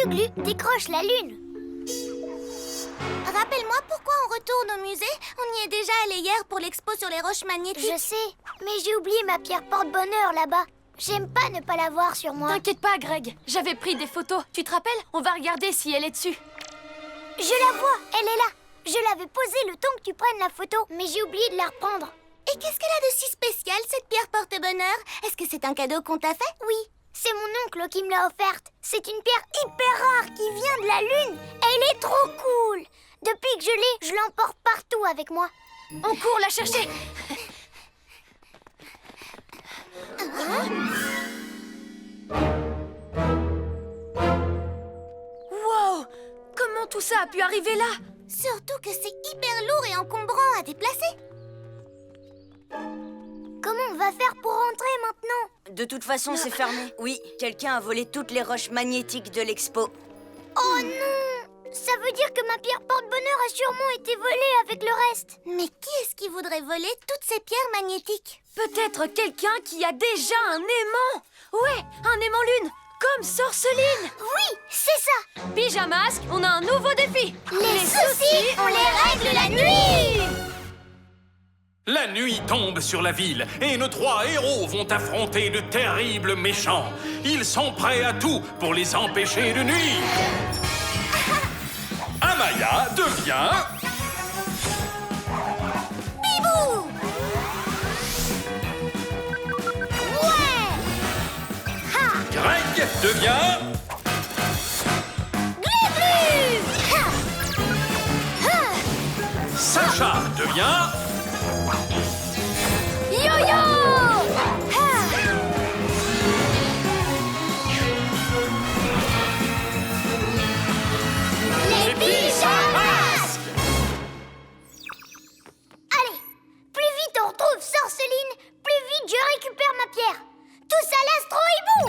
Glu-Glu décroche la lune. Rappelle-moi pourquoi on retourne au musée. On y est déjà allé hier pour l'expo sur les roches magnétiques. Je sais, mais j'ai oublié ma pierre porte-bonheur là-bas. J'aime pas ne pas l'avoir sur moi. T'inquiète pas, Greg. J'avais pris des photos. Tu te rappelles? On va regarder si elle est dessus. Je la vois, elle est là. Je l'avais posée le temps que tu prennes la photo, mais j'ai oublié de la reprendre. Et qu'est-ce qu'elle a de si spécial, cette pierre porte-bonheur? Est-ce que c'est un cadeau qu'on t'a fait? Oui, c'est mon oncle qui me l'a offerte. C'est une pierre hyper rare qui vient de la lune. Elle est trop cool. Depuis que je l'ai, je l'emporte partout avec moi. On court la chercher. Wow! Comment tout ça a pu arriver là? Surtout que c'est hyper lourd et encombrant à déplacer. Comment on va faire pour rentrer maintenant? De toute façon, c'est fermé. Oui, quelqu'un a volé toutes les roches magnétiques de l'expo. Oh non! Ça veut dire que ma pierre porte-bonheur a sûrement été volée avec le reste. Mais qui est-ce qui voudrait voler toutes ces pierres magnétiques? Peut-être quelqu'un qui a déjà un aimant. Ouais, un aimant lune, comme Sorceline. Oui, c'est ça. Pyjamasque, on a un nouveau défi. Les soucis, on les règle la nuit. La nuit tombe sur la ville et nos 3 héros vont affronter de terribles méchants. Ils sont prêts à tout pour les empêcher de nuire. Amaya devient... Bibou! Ouais! Ha! Greg devient... Glu-Glu! Ha! Ha! Sacha devient... Yo-yo! Ha! Les pyjamas! Allez, plus vite on retrouve Sorceline, plus vite je récupère ma pierre. Tous à l'Astro Hibou!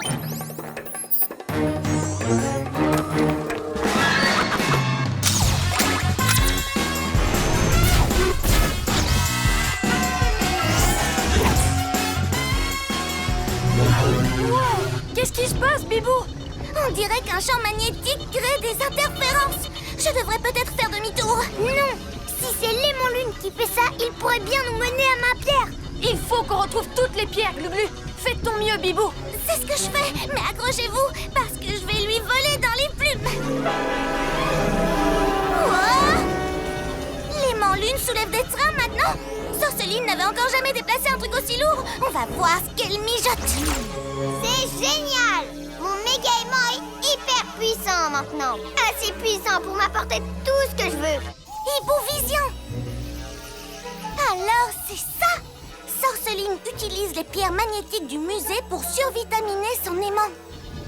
Qu'est-ce qui se passe, Bibou? On dirait qu'un champ magnétique crée des interférences. Je devrais peut-être faire demi-tour. Non, si c'est l'aimant lune qui fait ça, il pourrait bien nous mener à ma pierre. Il faut qu'on retrouve toutes les pierres, Glu-Glu. Fais de ton mieux, Bibou. C'est ce que je fais, mais accrochez-vous, parce que je vais lui voler dans les plumes. Wow! L'aimant lune soulève des trains maintenant. Sorceline n'avait encore jamais déplacé un truc aussi lourd. On va voir ce qu'elle mijote. C'est génial! Mon méga aimant est hyper puissant maintenant. Assez puissant pour m'apporter tout ce que je veux. Hibou-vision! Alors, c'est ça! Sorceline utilise les pierres magnétiques du musée pour survitaminer son aimant.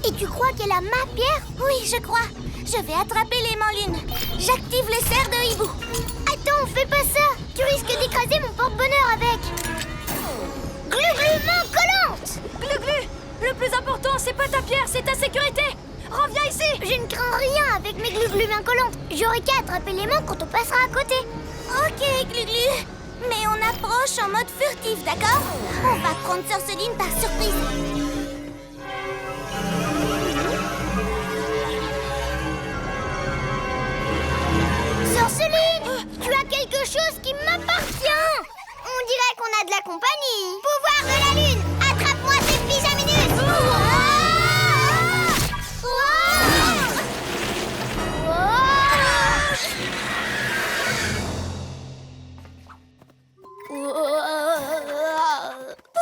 Et tu crois qu'elle a ma pierre? Oui, je crois. Je vais attraper l'aimant lune. J'active les serres de hibou. Attends, fais pas ça! Tu risques d'écraser mon porte-bonheur avec. Glu-Glu main collante! Glu-Glu, le plus important, c'est pas ta pierre, c'est ta sécurité. Reviens ici. Je ne crains rien avec mes Glu-Glu main collantes. J'aurai qu'à attraper l'aimant quand on passera à côté. Ok, Glu-Glu. Mais on approche en mode furtif, d'accord? On va prendre Sorceline par surprise. Sorceline, tu as quelque chose qui m'appartient. On dirait qu'on a de la compagnie. Pouvoir de la lune, attrape-moi ces pyjaminus.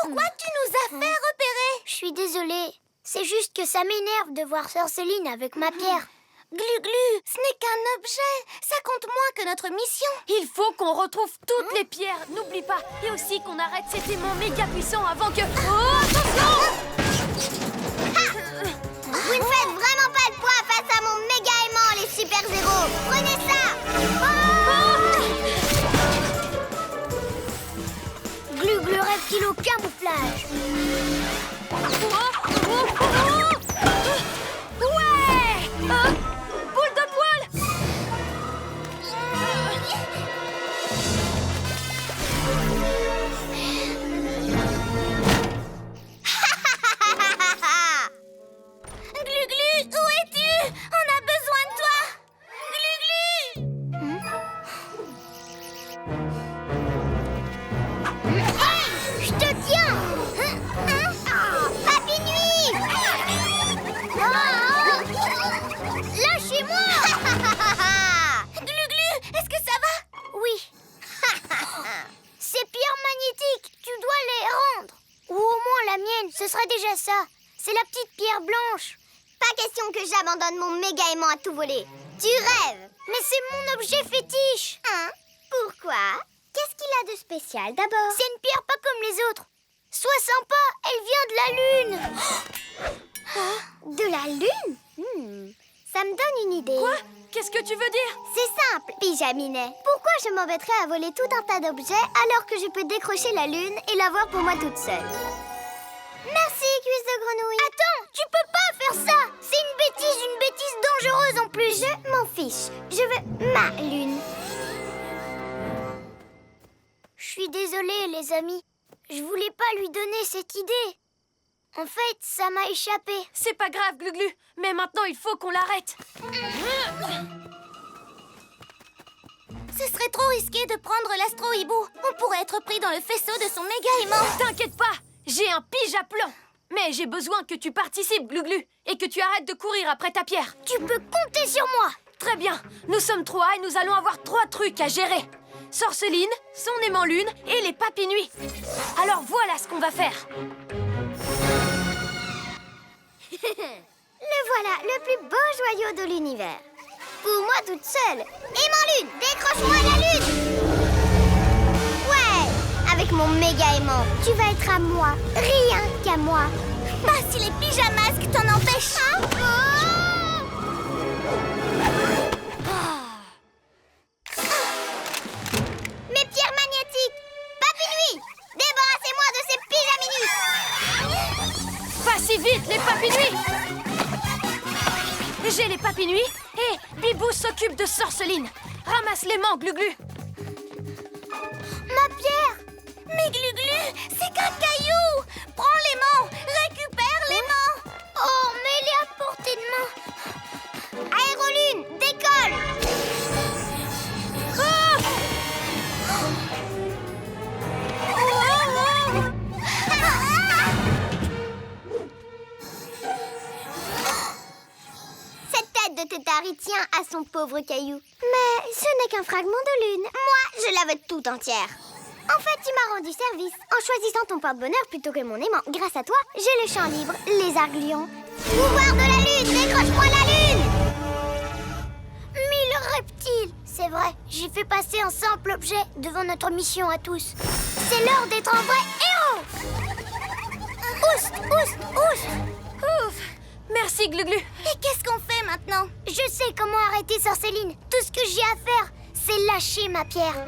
Pourquoi tu nous as fait repérer? Je suis désolée. C'est juste que ça m'énerve de voir Sorceline avec ma pierre. Glu-Glu, ce n'est qu'un objet. Ça compte moins que notre mission. Il faut qu'on retrouve toutes les pierres, n'oublie pas. Et aussi qu'on arrête cet aimant méga puissant avant que... Oh, attention! Vous ne faites vraiment pas de poids face à mon méga aimant, les super-héros. Prenez ça. Glu-Glu reptile au camouflage. Ouais! Boule de poil! Ce serait déjà ça. C'est la petite pierre blanche. Pas question que j'abandonne mon méga aimant à tout voler. Tu rêves. Mais c'est mon objet fétiche. Hein? Pourquoi? Qu'est-ce qu'il a de spécial d'abord? C'est une pierre pas comme les autres. Sois sympa, elle vient de la lune. De la lune? Ça me donne une idée. Quoi? Qu'est-ce que tu veux dire? C'est simple, Pyjaminet. Pourquoi je m'embêterais à voler tout un tas d'objets alors que je peux décrocher la lune et l'avoir pour moi toute seule? Merci, cuisse de grenouille. Attends, tu peux pas faire ça. C'est une bêtise dangereuse en plus. Je m'en fiche. Je veux ma lune. Je suis désolée, les amis. Je voulais pas lui donner cette idée. En fait, ça m'a échappé. C'est pas grave, Gluglu. Mais maintenant, il faut qu'on l'arrête. Ce serait trop risqué de prendre l'astro-hibou. On pourrait être pris dans le faisceau de son méga aimant. T'inquiète pas, j'ai un pyjaplan. Mais j'ai besoin que tu participes, Gluglu, et que tu arrêtes de courir après ta pierre. Tu peux compter sur moi. Très bien, nous sommes 3 et nous allons avoir 3 trucs à gérer. Sorceline, son aimant lune et les papy-nuits. Alors voilà ce qu'on va faire. Le voilà, le plus beau joyau de l'univers. Pour moi toute seule. Aimant lune, décroche-moi la lune. Ouais, avec mon méga aimant, tu vas être à moi, rien qu'à moi. Pas si les pyjamasques t'en empêchent. Mes pierres magnétiques, papy-nuits, débarrassez-moi de ces pyjaminus. Pas si vite, les papy-nuits. J'ai les papy-nuits et Bibou s'occupe de Sorceline. Ramasse l'aimant, Gluglu. Ma pierre. Mais Gluglu, c'est qu'un caillou. Prends l'aimant, récupère l'aimant. Oh, mais elle est à portée de main. Aérolune, décolle. Cette tête de tétari tient à son pauvre caillou. Mais ce n'est qu'un fragment de lune. Moi, je la veux toute entière. En fait, tu m'as rendu service en choisissant ton porte-bonheur plutôt que mon aimant. Grâce à toi, j'ai le champ libre, les argulions. Pouvoir de la lune, décroche-moi la lune. Mille reptiles. C'est vrai, j'ai fait passer un simple objet devant notre mission à tous. C'est l'heure d'être un vrai héros. Oust, oust, oust. Ouf. Merci, Gluglu. Et qu'est-ce qu'on fait maintenant? Je sais comment arrêter Sorceline. Tout ce que j'ai à faire, c'est lâcher ma pierre.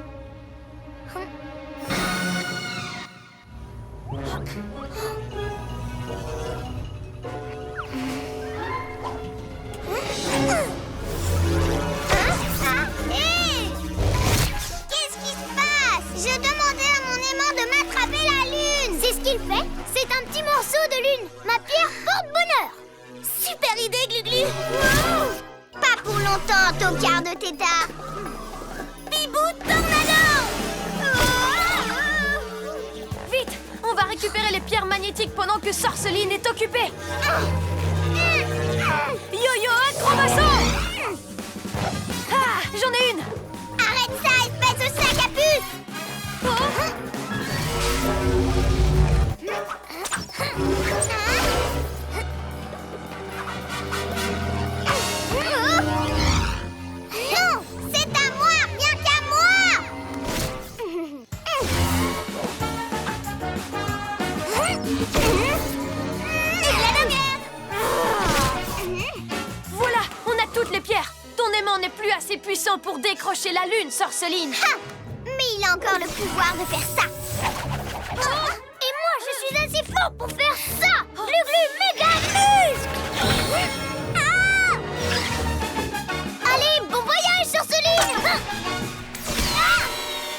Qu'est-ce qui se passe? Je demandais à mon aimant de m'attraper la lune. C'est ce qu'il fait. C'est un petit morceau de lune. Ma pierre porte-bonheur. Super idée, Gluglu. Pas pour longtemps, tocard de tétard. Bibou tornado. Vite, on va récupérer les pierres magnétiques pendant que Sorceline est occupée. Yo-yo, acrobasso. Ah, j'en ai une. Arrête ça, espèce de sac à puce. Non, c'est à moi, rien qu'à moi. Voilà, on a toutes les pierres. Ton aimant n'est plus assez puissant pour décrocher la lune, Sorceline. Ha! Mais il a encore le pouvoir de faire ça. Et moi, je suis assez fort pour faire ça. Gluglu méga muscle. Ah! Allez, bon voyage, Sorceline. Ah!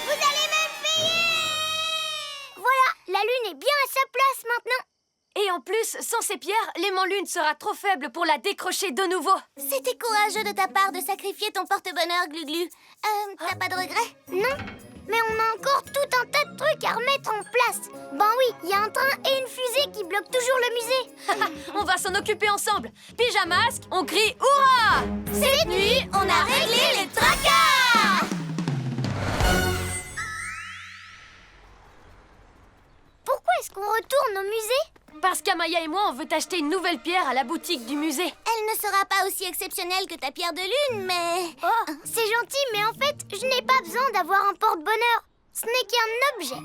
Vous allez me payer. Voilà, la lune est bien à sa place maintenant. Et en plus, sans ces pierres, l'aimant lune sera trop faible pour la décrocher de nouveau. C'était courageux de ta part de sacrifier ton porte-bonheur, Gluglu. T'as pas de regrets? Non, mais on a encore tout un tas de trucs à remettre en place. Ben oui, il y a un train et une fusée qui bloquent toujours le musée. On va s'en occuper ensemble. Pyjamasque, on crie hurrah! Cette nuit, on a réglé les tracas. Pourquoi est-ce qu'on retourne au musée? Parce qu'Amaya et moi, on veut acheter une nouvelle pierre à la boutique du musée. Elle ne sera pas aussi exceptionnelle que ta pierre de lune, mais... Oh, c'est gentil, mais en fait, je n'ai pas besoin d'avoir un porte-bonheur. Ce n'est qu'un objet.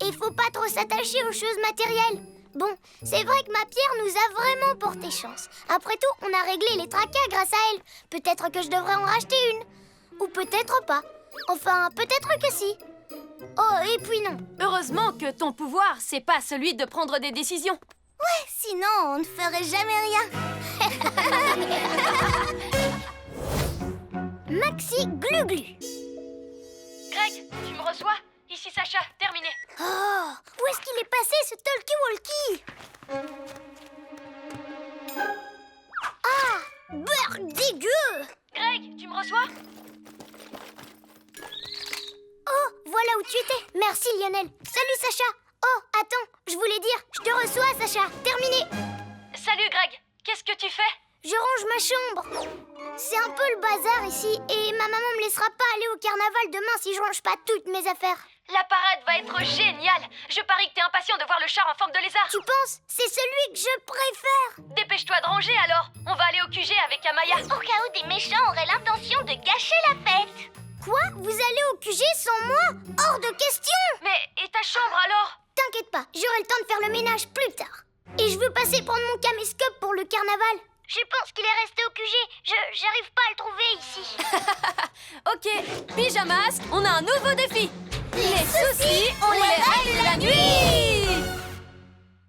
Et il faut pas trop s'attacher aux choses matérielles. Bon, c'est vrai que ma pierre nous a vraiment porté chance. Après tout, on a réglé les tracas grâce à elle. Peut-être que je devrais en racheter une. Ou peut-être pas. Enfin, peut-être que si. Oh, et puis non. Heureusement que ton pouvoir, c'est pas celui de prendre des décisions. Ouais, sinon on ne ferait jamais rien. Maxi Glu-Glu. Greg, tu me reçois? Ici Sacha, terminé. Oh, où est-ce qu'il est passé, ce talkie-walkie? Ah, beurre dégueu! Greg, tu me reçois? Oh, voilà où tu étais. Merci, Lionel. Salut, Sacha. Oh, attends, je voulais dire, je te reçois, Sacha. Terminé. Salut Greg, qu'est-ce que tu fais? Je range ma chambre. C'est un peu le bazar ici et ma maman me laissera pas aller au carnaval demain si je range pas toutes mes affaires. La parade va être géniale. Je parie que t'es impatient de voir le char en forme de lézard. Tu penses? C'est celui que je préfère. Dépêche-toi de ranger alors. On va aller au QG avec Amaya. Au cas où des méchants auraient l'intention de gâcher la fête. Quoi? Vous allez au QG sans moi? Hors de question. Mais, et ta chambre alors? T'inquiète pas, j'aurai le temps de faire le ménage plus tard. Et je veux passer prendre mon caméscope pour le carnaval. Je pense qu'il est resté au QG. J'arrive pas à le trouver ici. Ok, pyjamas, on a un nouveau défi. Les soucis, on les règle la nuit.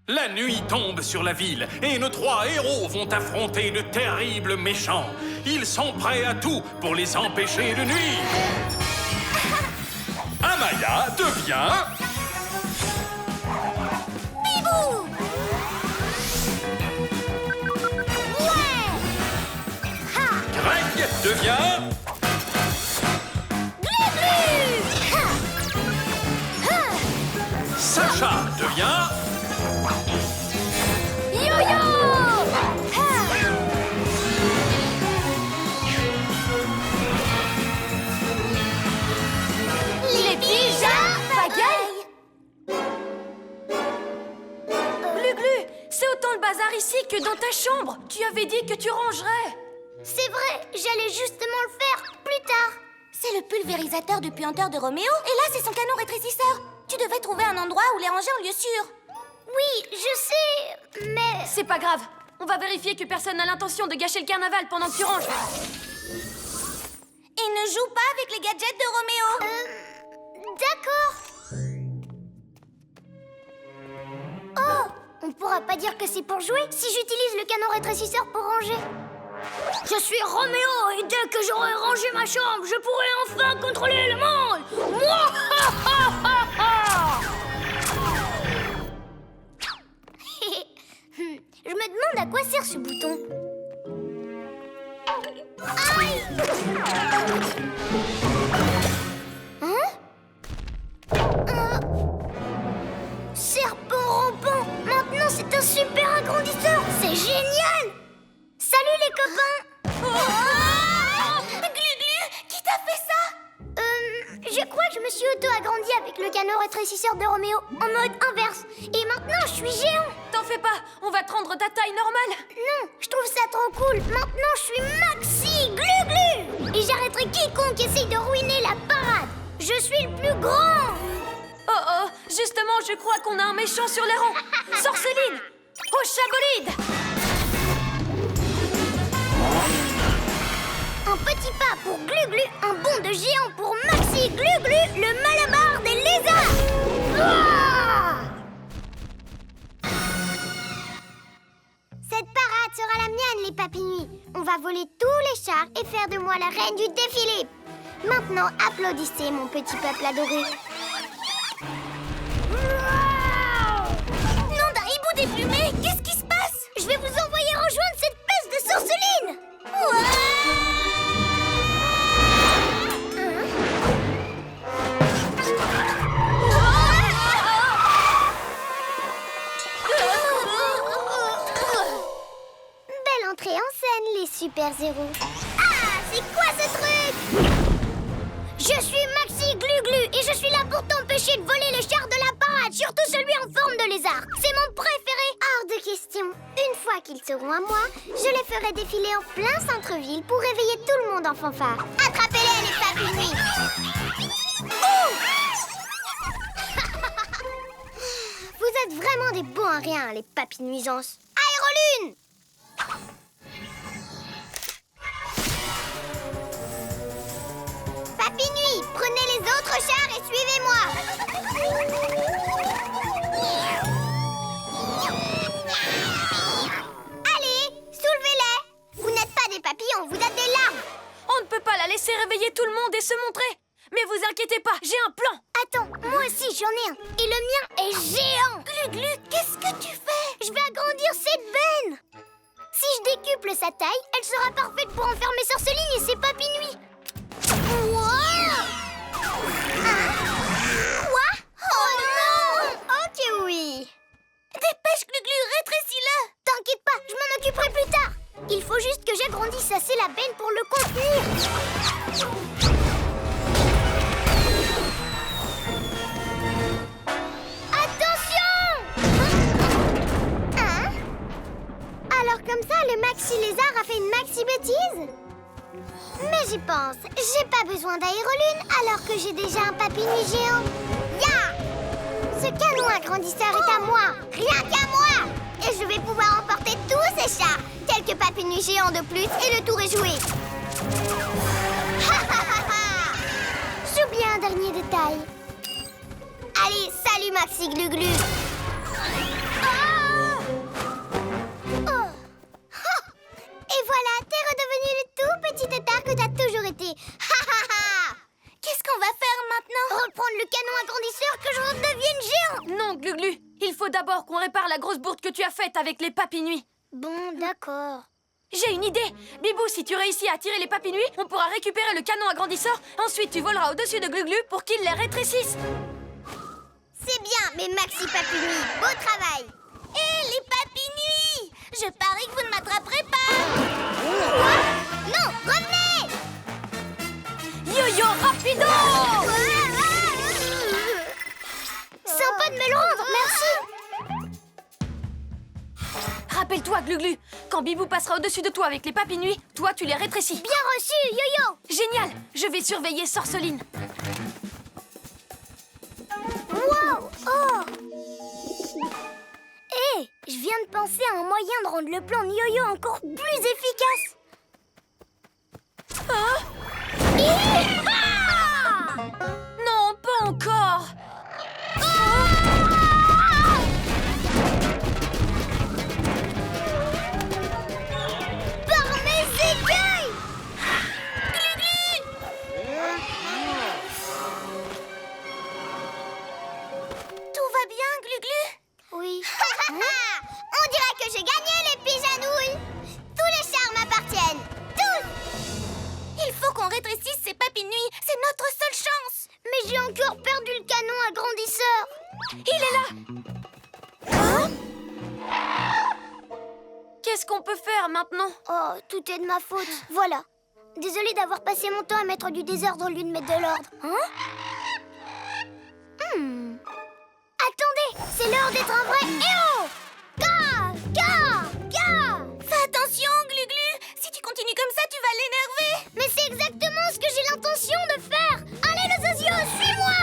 La nuit tombe sur la ville et nos 3 héros vont affronter de terribles méchants. Ils sont prêts à tout pour les empêcher de nuire. Amaya devient... Bibou! Ouais! Ha! Greg devient... Glu-Glu! Ha! Ha! Sacha devient... Yo-yo! Ha! Les pyjamas pagaille. Glu-Glu, c'est autant le bazar ici que dans ta chambre. Tu avais dit que tu rangerais. C'est vrai, j'allais justement le faire plus tard. C'est le pulvérisateur de puanteur de Roméo, et là c'est son canon rétrécisseur. Tu devais trouver un endroit où les ranger en lieu sûr. Oui, je sais, mais... C'est pas grave. On va vérifier que personne n'a l'intention de gâcher le carnaval pendant que tu ranges. Et ne joue pas avec les gadgets de Roméo. D'accord. Oh, on pourra pas dire que c'est pour jouer si j'utilise le canon rétrécisseur pour ranger. Je suis Roméo et dès que j'aurai rangé ma chambre, je pourrai enfin contrôler le monde. Je me demande à quoi sert ce bouton. Aïe! Hein? Serpent rampant! Maintenant c'est un super agrandisseur! C'est génial! Salut les copains! Glu-Glu, qui t'a fait ça? Je crois que je me suis auto-agrandi avec le canon rétrécisseur de Roméo en mode inverse. Et maintenant je suis géant! T'en fais pas, on va te rendre ta taille normale. Non, je trouve ça trop cool. Maintenant, je suis Maxi Glu-Glu. Et j'arrêterai quiconque essaye de ruiner la parade. Je suis le plus grand. Oh oh, justement, je crois qu'on a un méchant sur les rangs. Sorceline, au chabolide. Un petit pas pour Glu-Glu, un bond de géant pour Maxi Glu-Glu, le malabar des lézards. Ah! Cette parade sera la mienne, les papinouis. On va voler tous les chars et faire de moi la reine du défilé. Maintenant, applaudissez, mon petit peuple adoré. Nom d'un hibou déplumé, qu'est-ce qui se passe? Je vais vous envoyer rejoindre cette peste de sorceline. Belle entrée en scène, les super-héros. Ah, c'est quoi ce truc? Je suis Maxi Glu-Glu et je suis là pour t'empêcher de voler le char de la parade, surtout celui en forme de lézard. C'est mon préféré. attention, une fois qu'ils seront à moi, je les ferai défiler en plein centre-ville pour réveiller tout le monde en fanfare. Attrapez-les, les papis nuits! Vous êtes vraiment des bons à rien, les papis nuisances. Aérolune! Papy Nuit, prenez les autres chars et suivez-moi. Allez, soulevez-les. Vous n'êtes pas des papillons, vous êtes des larves. On ne peut pas la laisser réveiller tout le monde et se montrer. Mais vous inquiétez pas, j'ai un plan. Attends, moi aussi j'en ai un. Et le mien est géant. Glu-Glu, qu'est-ce que tu fais? Je vais agrandir cette benne. Si je décuple sa taille, elle sera parfaite pour enfermer Sorceline et ses papy nuits. Quoi? Oh non! Ok, oui. Dépêche, Glu-Glu, rétrécis-le! T'inquiète pas, je m'en occuperai plus tard. Il faut juste que j'agrandisse assez la benne pour le contenir. Attention! Hein? Alors comme ça, le Maxi Lézard a fait une Maxi bêtise? Mais j'y pense, j'ai pas besoin d'aérolune alors que j'ai déjà un papy nuit géant. Ya! Ce canon agrandisseur est à moi, rien qu'à moi! Et je vais pouvoir emporter tous ces chars. Quelques papy nuits géants de plus et le tour est joué. Ha ha ha ha! J'oublie un dernier détail. Allez, salut Maxi Glu-Glu! Et voilà, t'es redevenu le tout petit tétard que t'as toujours été. Ha ha ha! Qu'est-ce qu'on va faire maintenant? Reprendre le canon agrandisseur que je redevienne géant! Non, Glu-Glu, il faut d'abord qu'on répare la grosse bourde que tu as faite avec les papy nuits. Bon, d'accord. J'ai une idée. Bibou, si tu réussis à attirer les papy nuits, on pourra récupérer le canon agrandisseur. Ensuite, tu voleras au-dessus de Glu-Glu pour qu'il les rétrécisse. C'est bien, mes Maxi Papy Nuits. Beau travail! Hé, les papy nuits! Je parie que vous ne m'attraperez pas! Quoi? Non, revenez! Yo-yo rapido! Sympa de me le rendre, merci! Rappelle-toi, Glu-Glu, quand Bibou passera au-dessus de toi avec les papy nuits, toi, tu les rétrécis. Bien reçu, Yo-Yo! Génial! Je vais surveiller Sorceline. Wow! Oh! Hé, je viens de penser à un moyen de rendre le plan de Yo-Yo encore plus efficace. Hein? Ah! Non, pas encore! Par mes écueils! Tout va bien, Glu-Glu? Oui. On dirait que j'ai gagné les pigeanouilles. Tous les chars m'appartiennent. Tous! Il faut qu'on rétrécisse ces papy nuits. C'est notre seule chance. Mais j'ai encore perdu le canon agrandisseur. Il est là! Qu'est-ce qu'on peut faire maintenant? Oh, tout est de ma faute. Voilà. Désolée d'avoir passé mon temps à mettre du désordre au lieu de mettre de l'ordre. Hein? Attendez, c'est l'heure d'être un vrai héros! Ga! Ga! Ga! Fais attention, Glu-Glu. Si tu continues comme ça, tu vas l'énerver. Mais c'est exactement ce que j'ai l'intention de faire! Allez, les osios, suis-moi!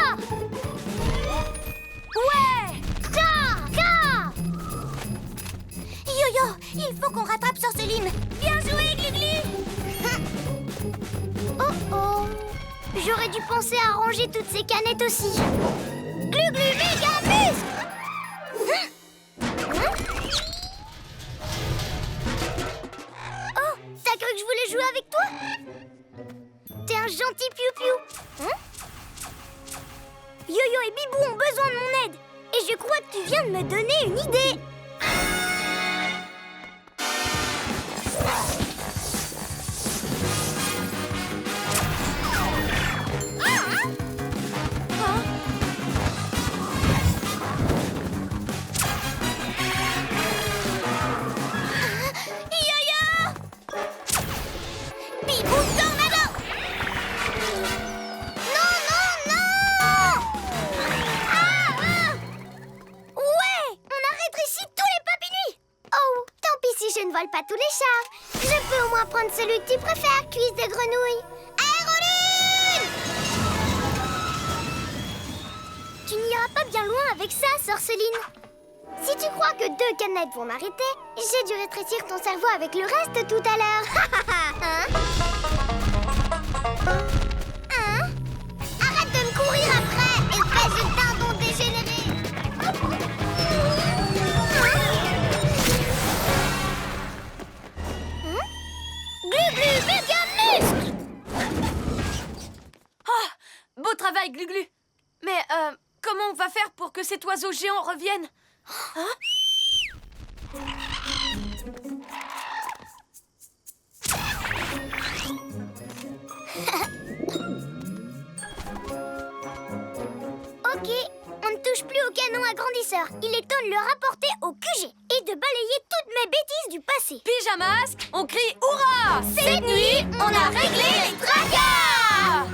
Ouais! Ga! Ga! Yo-Yo, il faut qu'on rattrape Sorceline. Bien joué, Glu-Glu. Oh oh! J'aurais dû penser à ranger toutes ces canettes aussi. Glu-Glu méga muscle! Oh, t'as cru que je voulais jouer avec toi? T'es un gentil piou-piou. Yo-Yo et Bibou ont besoin de mon aide. Et je crois que tu viens de me donner une idée. Yo-Yo! Bibou Tornado! Non, non, non! Ouais! On a rétréci si je ne vole pas tous les chars, je peux au moins prendre celui que tu préfères, cuisse de grenouille. Aérolune! Tu n'iras pas bien loin avec ça, Sorceline. Si tu crois que 2 canettes vont m'arrêter, j'ai dû rétrécir ton cerveau avec le reste tout à l'heure. Hein? Hein? Arrête de me courir après, espèce de dindon dégénéré. Glu-glu, méga muscle! Ah, beau travail, Glu-Glu. Mais comment on va faire pour que cet oiseau géant revienne? Hein? Ok, on ne touche plus au canon agrandisseur. Il est temps de le rapporter au QG et de balayer toutes mes bêtises du passé. Pyjamasque, on crie hurrah! Cette nuit, on a réglé les tracas!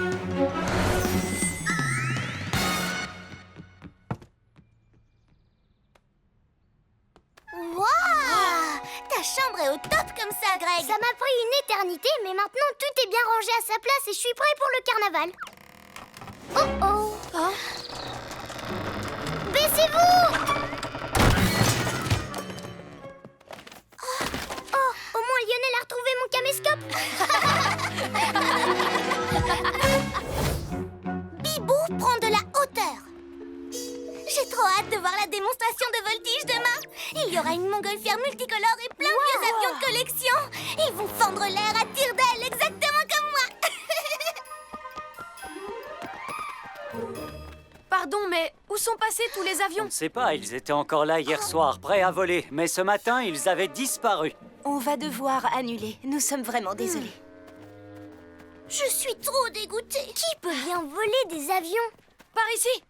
Waouh! Ta chambre est au top comme ça, Greg! Ça m'a pris une éternité, mais maintenant tout est bien rangé à sa place et je suis prêt pour le carnaval. Oh oh! Hein? Baissez-vous! Oh, au moins Lionel a retrouvé mon caméscope. Bibou prend de la hauteur. J'ai trop hâte de voir la démonstration de voltige demain. Il y aura une montgolfière multicolore et plein de vieux avions de collection. Ils vont fendre l'air à tire d'aile, exactement comme moi. Pardon, mais où sont passés tous les On avions? ne sait pas, ils étaient encore là hier soir, prêts à voler. Mais ce matin, ils avaient disparu. On va devoir annuler. Nous sommes vraiment désolés. Je suis trop dégoûtée. Qui peut bien voler des avions? Par ici!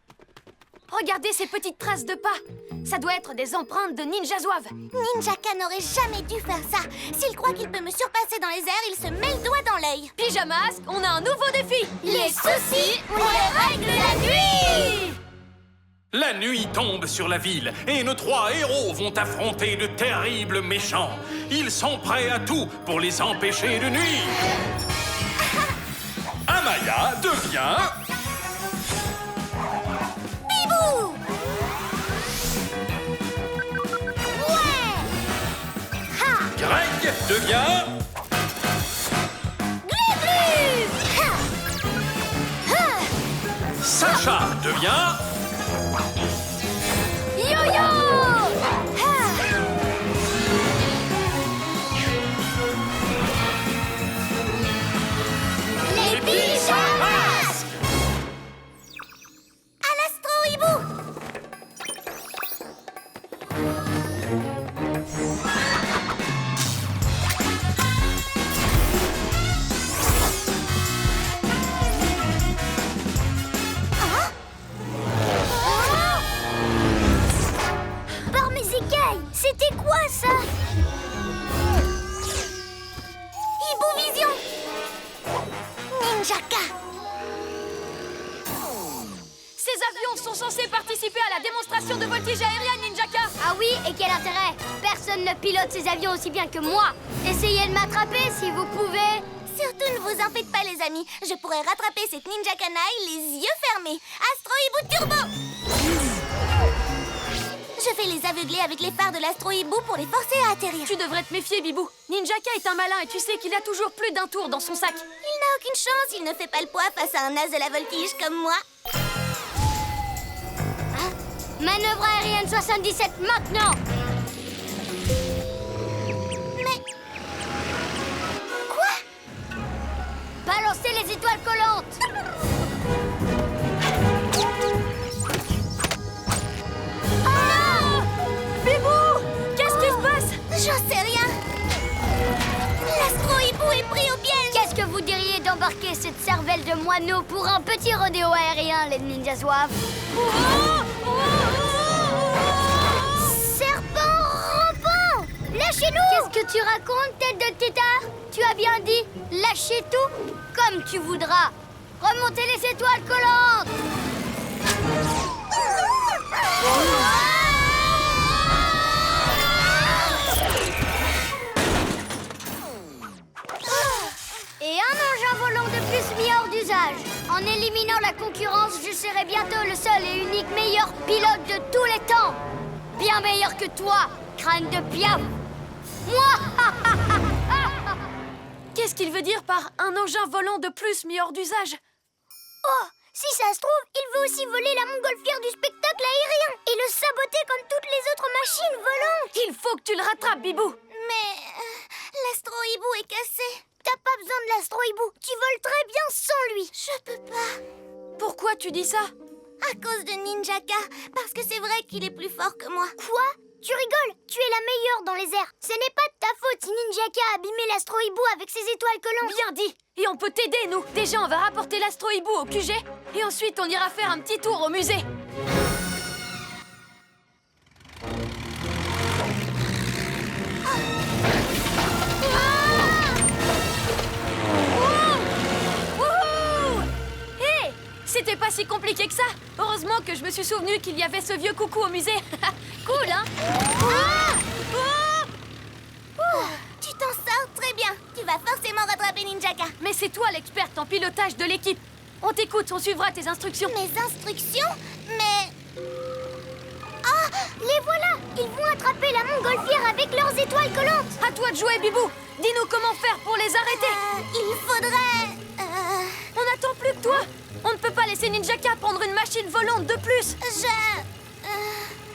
Regardez ces petites traces de pas. Ça doit être des empreintes de Ninja Zouave. Ninjaka n'aurait jamais dû faire ça. S'il croit qu'il peut me surpasser dans les airs, il se met le doigt dans l'œil. Pyjamasque, on a un nouveau défi. Les soucis, on les règle la nuit. La nuit tombe sur la ville et nos 3 héros vont affronter de terribles méchants. Ils sont prêts à tout pour les empêcher de nuire. Amaya devient... Bibou! Greg devient... Sacha devient... Yo-yo! Les pyjamas! À l'astro-hibou! Par mes écailles! C'était quoi ça? Hibou Vision! Ninjaka! Ces avions sont censés participer à la démonstration de voltige aérienne, Ninjaka. Ah oui, et quel intérêt? Personne ne pilote ces avions aussi bien que moi. Essayez de m'attraper si vous pouvez. Surtout ne vous en faites pas, les amis. Je pourrais rattraper cette ninja canaille les yeux fermés. Astro-hibou turbo! Je vais les aveugler avec les phares de l'astro-hibou pour les forcer à atterrir. Tu devrais te méfier, Bibou. Ninjaka est un malin et tu sais qu'il a toujours plus d'un tour dans son sac. Il n'a aucune chance, il ne fait pas le poids face à un as de la voltige comme moi. Manœuvre aérienne 77 maintenant. Mais... Quoi? Balancez les étoiles collantes. Ah! Bibou! Qu'est-ce qui se passe? J'en sais rien. L'astro-hibou est pris au piège. Qu'est-ce que vous diriez d'embarquer cette cervelle de moineau pour un petit rodéo aérien, les ninjas zouaves? Serpent rampant! Lâchez-nous! Qu'est-ce que tu racontes, tête de tétard? Tu as bien dit, lâchez tout comme tu voudras. Remontez les étoiles collantes! éliminant la concurrence, je serai bientôt le seul et unique meilleur pilote de tous les temps. Bien meilleur que toi, crâne de Piaf. Moi. Qu'est-ce qu'il veut dire par un engin volant de plus mis hors d'usage? Oh, si ça se trouve, il veut aussi voler la montgolfière du spectacle aérien et le saboter comme toutes les autres machines volantes. Il faut que tu le rattrapes, Bibou. Mais l'astro-hibou est cassé. T'as pas besoin de l'astro-hibou, tu voles très bien sans lui. Je peux pas. Pourquoi tu dis ça? À cause de Ninjaka, parce que c'est vrai qu'il est plus fort que moi. Quoi? Tu rigoles? Tu es la meilleure dans les airs. Ce n'est pas de ta faute si Ninjaka a abîmé l'astro-hibou avec ses étoiles collantes. Bien dit. Et on peut t'aider, nous. Déjà, on va rapporter l'astro-hibou au QG. Et ensuite, on ira faire un petit tour au musée. Hé, c'était pas si compliqué que ça. Heureusement que je me suis souvenu qu'il y avait ce vieux coucou au musée. Cool, hein? Tu t'en sors très bien. Tu vas forcément rattraper Ninjaka. Mais c'est toi l'experte en pilotage de l'équipe. On t'écoute, on suivra tes instructions. Mes instructions? Mais... Les voilà. Ils vont attraper la montgolfière avec leurs étoiles collantes. À toi de jouer, Bibou. Dis-nous comment faire pour les arrêter. il faudrait... On n'attend plus que toi. On ne peut pas laisser Ninjaka prendre une machine volante de plus. je...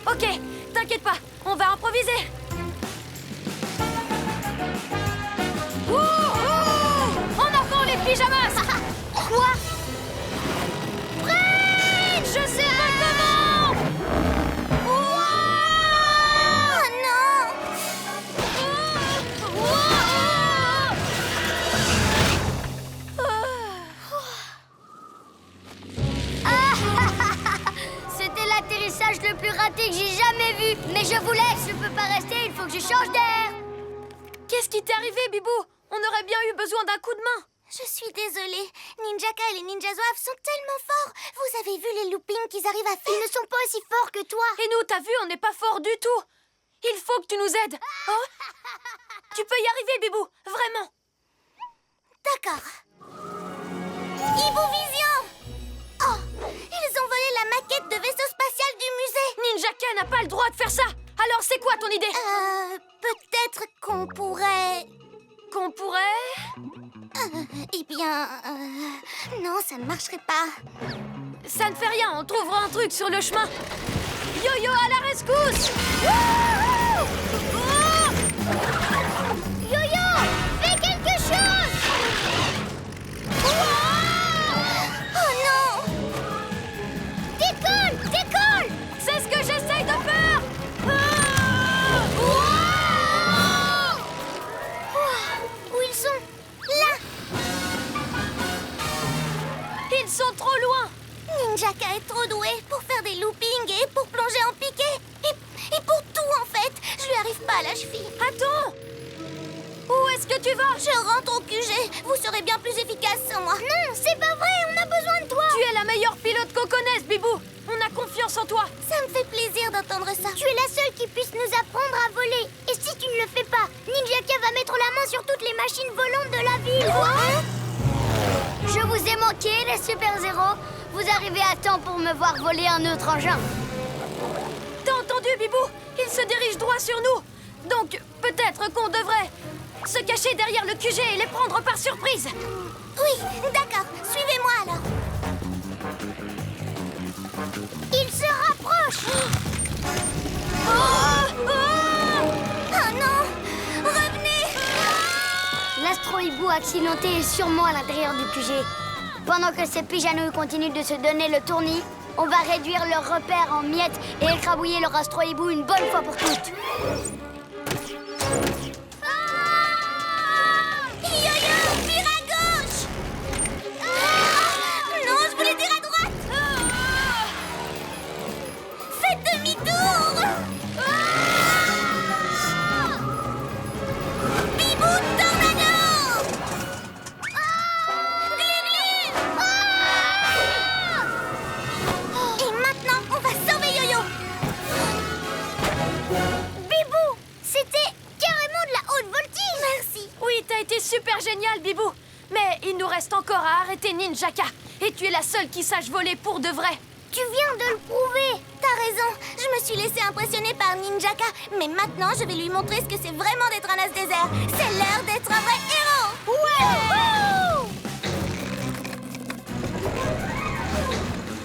Ok, t'inquiète pas, on va improviser. En avant les pyjamas. Quoi? Prête, je sais pas comment. Oh non! C'était l'atterrissage le plus raté que j'ai jamais vu. Mais je vous laisse, je peux pas rester, il faut que je change d'air. Qu'est-ce qui t'est arrivé, Bibou? On aurait bien eu besoin d'un coup de main. Je suis désolée. Ninjaka et les ninja zouaves sont tellement forts. Vous avez vu les loopings qu'ils arrivent à faire? Ils ne sont pas aussi forts que toi. Et nous, t'as vu, on n'est pas fort du tout. Il faut que tu nous aides. Oh, tu peux y arriver, Bibou, vraiment. D'accord. Hibou Vision! Oh! Ils ont volé la maquette de vaisseau spatial du musée! Ninjaka n'a pas le droit de faire ça. Alors, c'est quoi ton idée? Peut-être qu'on pourrait... Qu'on pourrait... Eh bien... non, ça ne marcherait pas. Ça ne fait rien, on trouvera un truc sur le chemin. Yo-yo à la rescousse! Yo-yo, fais quelque chose. Oh non! Décolle, décolle. C'est ce que j'essaye de faire! Où ils sont? Là. Ils sont trop loin! Ninjaka est trop doué pour faire des loopings et pour plonger en piqué. Et pour tout, en fait. Je lui arrive pas à la cheville. Attends! Où est-ce que tu vas? Je rentre au QG. Vous serez bien plus efficace sans moi. Non, c'est pas vrai, on a besoin de toi. Tu es la meilleure pilote qu'on connaisse, Bibou! On a confiance en toi! Ça me fait plaisir d'entendre ça. Tu es la seule qui puisse nous apprendre à voler. Et si tu ne le fais pas, Ninjaka va mettre la main sur toutes les machines volantes de la ville. Je vous ai manqué, les super-héros. Vous arrivez à temps pour me voir voler un autre engin. T'as entendu, Bibou? Il se dirige droit sur nous! Donc, peut-être qu'on devrait se cacher derrière le QG et les prendre par surprise! Oui, d'accord. Suivez-moi alors. Il se rapproche. Oh non! Revenez! L'astro-hibou accidenté est sûrement à l'intérieur du QG. Pendant que ces pyjanouilles continuent de se donner le tournis, on va réduire leurs repères en miettes et écrabouiller leur astro-hibou une bonne fois pour toutes. Yo-yo, vire à gauche! Non, je voulais dire à droite! Faites demi-tour! Bibou tornado! Glu-glu! Et maintenant, on va sauver Yo-yo! Bibou, c'était carrément de la haute voltige. Merci! Oui, t'as été super génial, Bibou! Mais il nous reste encore à arrêter Ninjaka. Et tu es la seule qui sache voler pour de vrai. Tu viens de le prouver. T'as raison, je me suis laissée impressionner par Ninjaka. Mais maintenant, je vais lui montrer ce que c'est vraiment d'être un as des airs. C'est l'heure d'être un vrai héros. Ouais.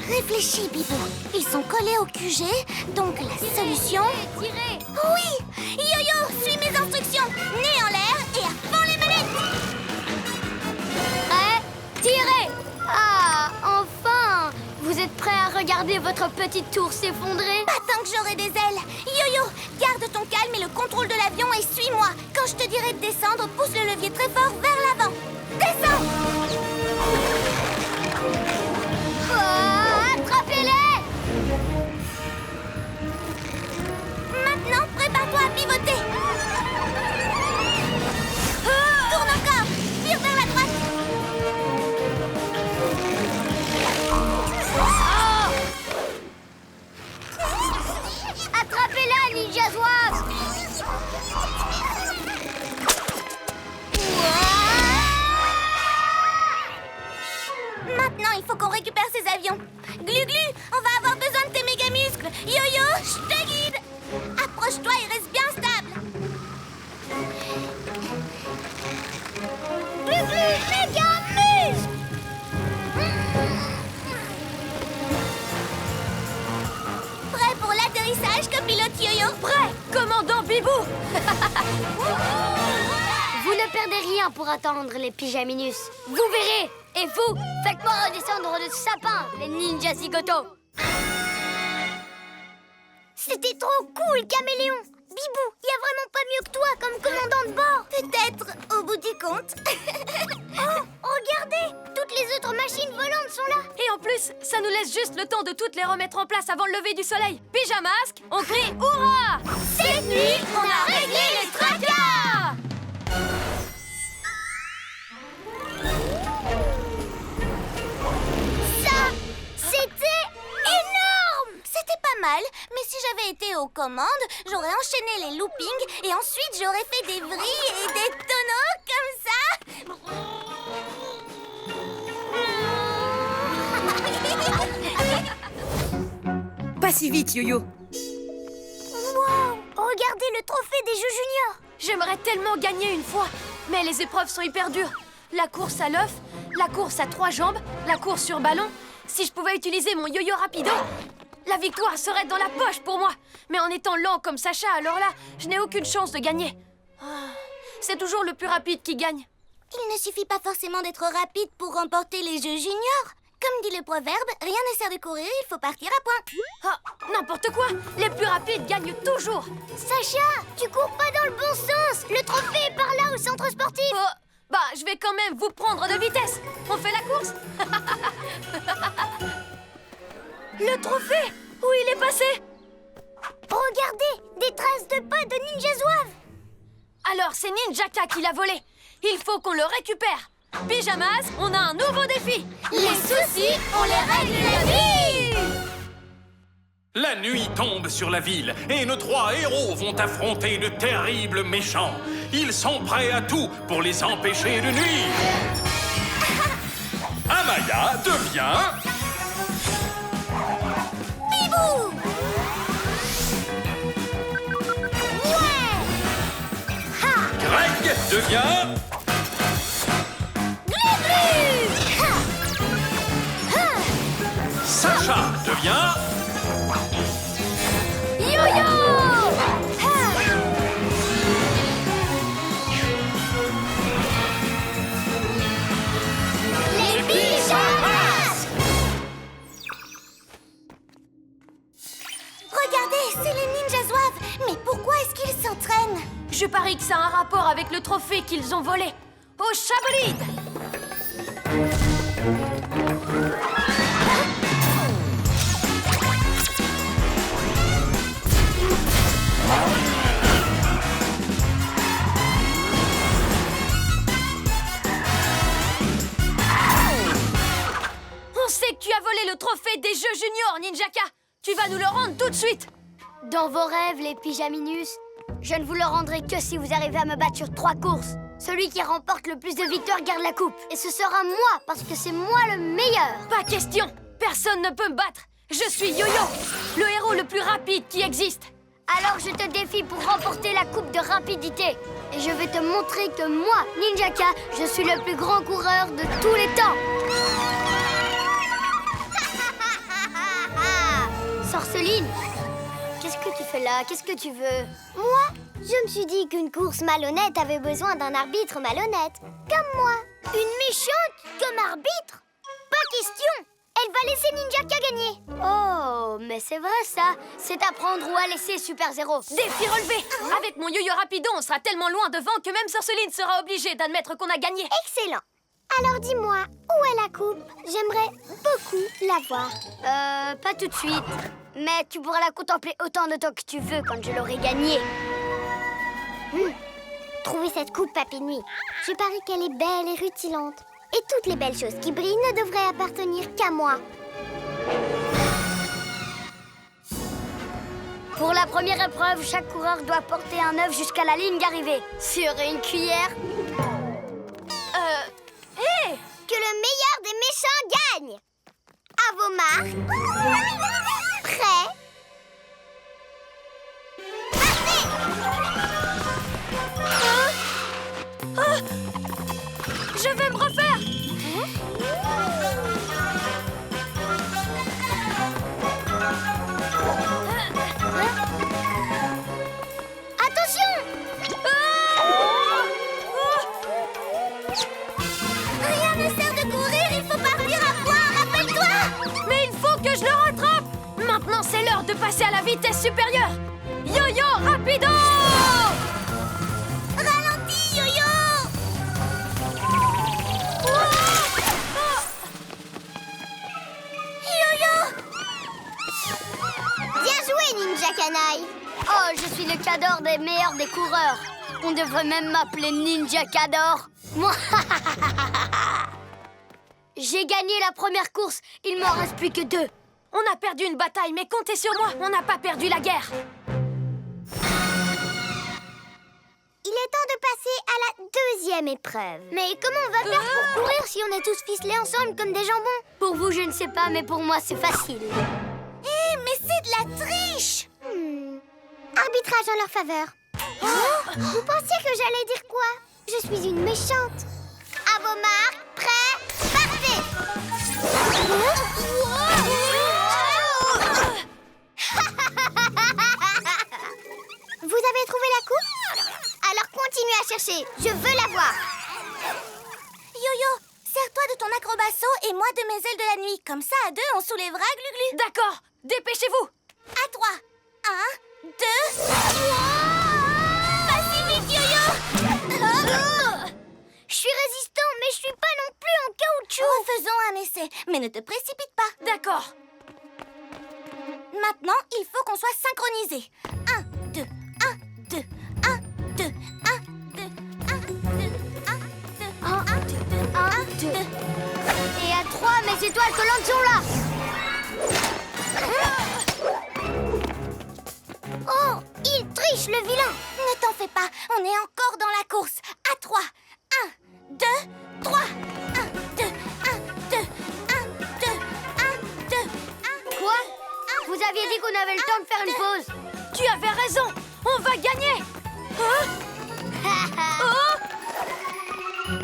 Réfléchis, Bibou. Ils sont collés au QG, donc la solution... Tirez. Oui. Yo-Yo, suis mes instructions. Nez en l'air et à fond les manettes. Prêt? Tirez. Ah, enfin. Vous êtes prêts à regarder votre petite tour s'effondrer? Pas tant que j'aurai des ailes. Yo-Yo, garde ton calme et le contrôle de l'avion et suis-moi. Quand je te dirai de descendre, pousse le levier très fort vers l'avant. Descends. Attrapez-les! Maintenant, prépare-toi à pivoter. Tourne encore. Vire vers la droite. Attrapez-la, Ninja Zouave! Maintenant, il faut qu'on récupère ces avions. Glu-Glu, on va avoir besoin de tes méga muscles. Yo-Yo, je te guide. Approche-toi et reste bien stable. Glu-Glu, méga muscle! Prêt pour l'atterrissage, copilote Yo-Yo? Prêt, commandant Bibou. Vous ne perdez rien pour attendre les pyjaminus. Vous verrez. Et vous, faites-moi redescendre de ce sapin, les ninjas zigoto. C'était trop cool, Caméléon. Bibou, il y a vraiment pas mieux que toi comme commandant de bord. Peut-être au bout du compte. Oh, regardez, toutes les autres machines volantes sont là. Et en plus, ça nous laisse juste le temps de toutes les remettre en place avant le lever du soleil. Pyjamasque, on crie hurrah! Cette nuit, on a réglé les tracas. Ça, c'était énorme. C'était pas mal, mais si j'avais été aux commandes, j'aurais enchaîné les loopings et ensuite j'aurais fait des vrilles et des tonneaux comme ça. Pas si vite, Yo-Yo. Wow, regardez le trophée des Jeux juniors. J'aimerais tellement gagner une fois, mais les épreuves sont hyper dures. La course à l'œuf, la course à 3 jambes, la course sur ballon. Si je pouvais utiliser mon yo-yo rapido, la victoire serait dans la poche pour moi. Mais en étant lent comme Sacha, alors là, je n'ai aucune chance de gagner. Ah, c'est toujours le plus rapide qui gagne. Il ne suffit pas forcément d'être rapide pour remporter les Jeux juniors. Comme dit le proverbe, rien ne sert de courir, il faut partir à point. Ah, n'importe quoi, les plus rapides gagnent toujours. Sacha, tu cours pas dans le bon sens. Le trophée est par là au centre sportif. Oh, bah, je vais quand même vous prendre de vitesse. On fait la course. Le trophée, où il est passé? Regardez, des traces de pas de Ninja Zouave. Alors c'est Ninjaka qui l'a volé. Il faut qu'on le récupère. Pyjamas, on a un nouveau défi. Les soucis, on les règle la vie. La nuit tombe sur la ville et nos 3 héros vont affronter de terribles méchants. Ils sont prêts à tout pour les empêcher de nuire. Amaya devient... Bibou. Greg devient... Sacha devient... Yo-yo. Les pyjamas. Regardez, c'est les Ninja Zouaves. Mais pourquoi est-ce qu'ils s'entraînent? Je parie que ça a un rapport avec le trophée qu'ils ont volé. Au Chabolide. On sait que tu as volé le trophée des Jeux juniors, Ninjaka. Tu vas nous le rendre tout de suite. Dans vos rêves, les pyjaminus, Je ne vous le rendrai que si vous arrivez à me battre sur 3 courses. Celui qui remporte le plus de victoires garde la coupe. Et ce sera moi, parce que c'est moi le meilleur. Pas question! Personne ne peut me battre! Je suis Yo-Yo, le héros le plus rapide qui existe. Alors je te défie pour remporter la coupe de rapidité. Et je vais te montrer que moi, Ninjaka, je suis le plus grand coureur de tous les temps. Sorceline, qu'est-ce que tu fais là? Qu'est-ce que tu veux? Moi, je me suis dit qu'une course malhonnête avait besoin d'un arbitre malhonnête. Comme moi. Une méchante comme arbitre? Pas question. Elle va laisser Ninjaka gagner. Oh, mais c'est vrai ça. C'est à prendre ou à laisser Super Zéro. Défi relevé! Avec mon Yo-Yo Rapido, on sera tellement loin devant que même Sorceline sera obligée d'admettre qu'on a gagné. Excellent. Alors dis-moi, où est la coupe? J'aimerais beaucoup la voir. Pas tout de suite. Mais tu pourras la contempler autant de temps que tu veux quand je l'aurai gagnée. Trouvez cette coupe, Papy Nuit. Je parie qu'elle est belle et rutilante. Et toutes les belles choses qui brillent ne devraient appartenir qu'à moi. Pour la première épreuve, chaque coureur doit porter un œuf jusqu'à la ligne d'arrivée. Sur une cuillère. Hé! Que le meilleur des méchants gagne. À vos marques. Prêts. Je vais me refaire! Attention! Rien ne sert de courir, il faut partir à point, rappelle-toi! Mais il faut que je le rattrape! Maintenant, c'est l'heure de passer à la vitesse supérieure! Yo-Yo Rapido! Ralentis, Yo-Yo! Bien joué, Ninja Canaille! Oh, je suis le Cador des meilleurs des coureurs. On devrait même m'appeler Ninja Cador. Moi, j'ai gagné la première course. Il m'en reste plus que 2. On a perdu une bataille, mais comptez sur moi, on n'a pas perdu la guerre! Il est temps de passer à la 2e épreuve. Mais comment on va faire pour courir si on est tous ficelés ensemble comme des jambons? Pour vous, je ne sais pas, mais pour moi, c'est facile. Mais c'est de la triche! Arbitrage en leur faveur. Vous pensiez que j'allais dire quoi? Je suis une méchante. À vos marques, prêts, partez! Vous avez trouvé la coupe? Alors continuez à chercher. Je veux la voir. Yo-Yo, sers-toi de ton acrobasso et moi de mes ailes de la nuit. Comme ça, à 2, on soulèvera Glu-Glu. D'accord, dépêchez-vous! À 3. 1, 2... Vas-y vite, Yo-Yo! Je suis résistant, mais je suis pas non plus en caoutchouc. Refaisons un essai, mais ne te précipite pas. D'accord. Maintenant, il faut qu'on soit synchronisés. 1, 2, 1, 2, 1, 2, 1, 2, 1, 2, 1, 2, 1, 2, 1, 2. Et à 3, mes étoiles collantes sont là. Oh, il triche, le vilain. Ne t'en fais pas, on est encore dans la course. À 3. 1, 2, 3. 1, 2, 1, 2, 1, 2, 1, 2, 1. Quoi? Vous aviez dit qu'on avait le temps de faire une pause. Tu avais raison, on va gagner!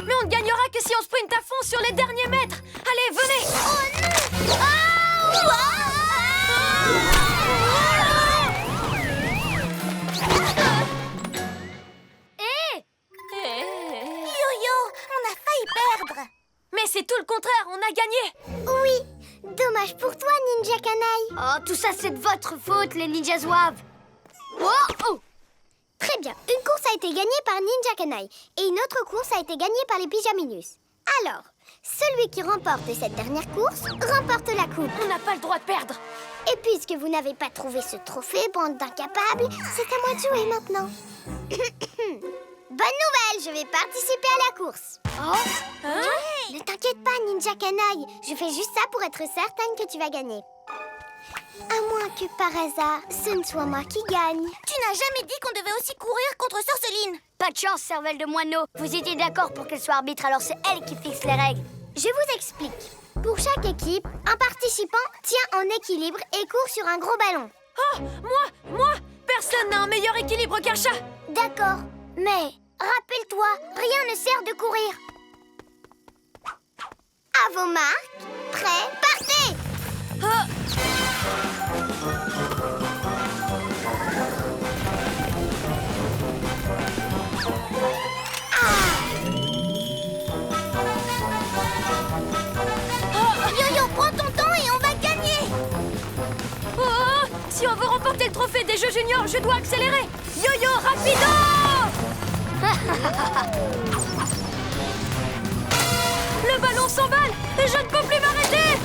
Mais on ne gagnera que si on sprinte à fond sur les derniers mètres! Allez, venez! Oh non! Yo-Yo, on a failli perdre. Mais c'est tout le contraire, on a gagné! Oui, dommage pour toi, Ninja Canaille. Oh, tout ça, c'est de votre faute, les ninjas zouaves. Oh! Très bien, une course a été gagnée par Ninja Canaille et une autre course a été gagnée par les Pyjaminus. Alors, celui qui remporte cette dernière course remporte la coupe. On n'a pas le droit de perdre! Et puisque vous n'avez pas trouvé ce trophée, bande d'incapables, c'est à moi de jouer maintenant. Bonne nouvelle, je vais participer à la course. Oh, ne t'inquiète pas, Ninja Canaille. Je fais juste ça pour être certaine que tu vas gagner. À moins que par hasard, ce ne soit moi qui gagne. Tu n'as jamais dit qu'on devait aussi courir contre Sorceline. Pas de chance, cervelle de moineau. Vous étiez d'accord pour qu'elle soit arbitre, alors c'est elle qui fixe les règles. Je vous explique. Pour chaque équipe, un participant tient en équilibre et court sur un gros ballon. Oh, moi Personne n'a un meilleur équilibre qu'un chat. D'accord, mais rappelle-toi, rien ne sert de courir. À vos marques, prêts, partez! Yo-Yo, prends ton temps et on va gagner. Oh, si on veut remporter le trophée des Jeux Juniors, je dois accélérer. Yo-Yo, rapido! Le ballon s'emballe et je ne peux plus m'arrêter.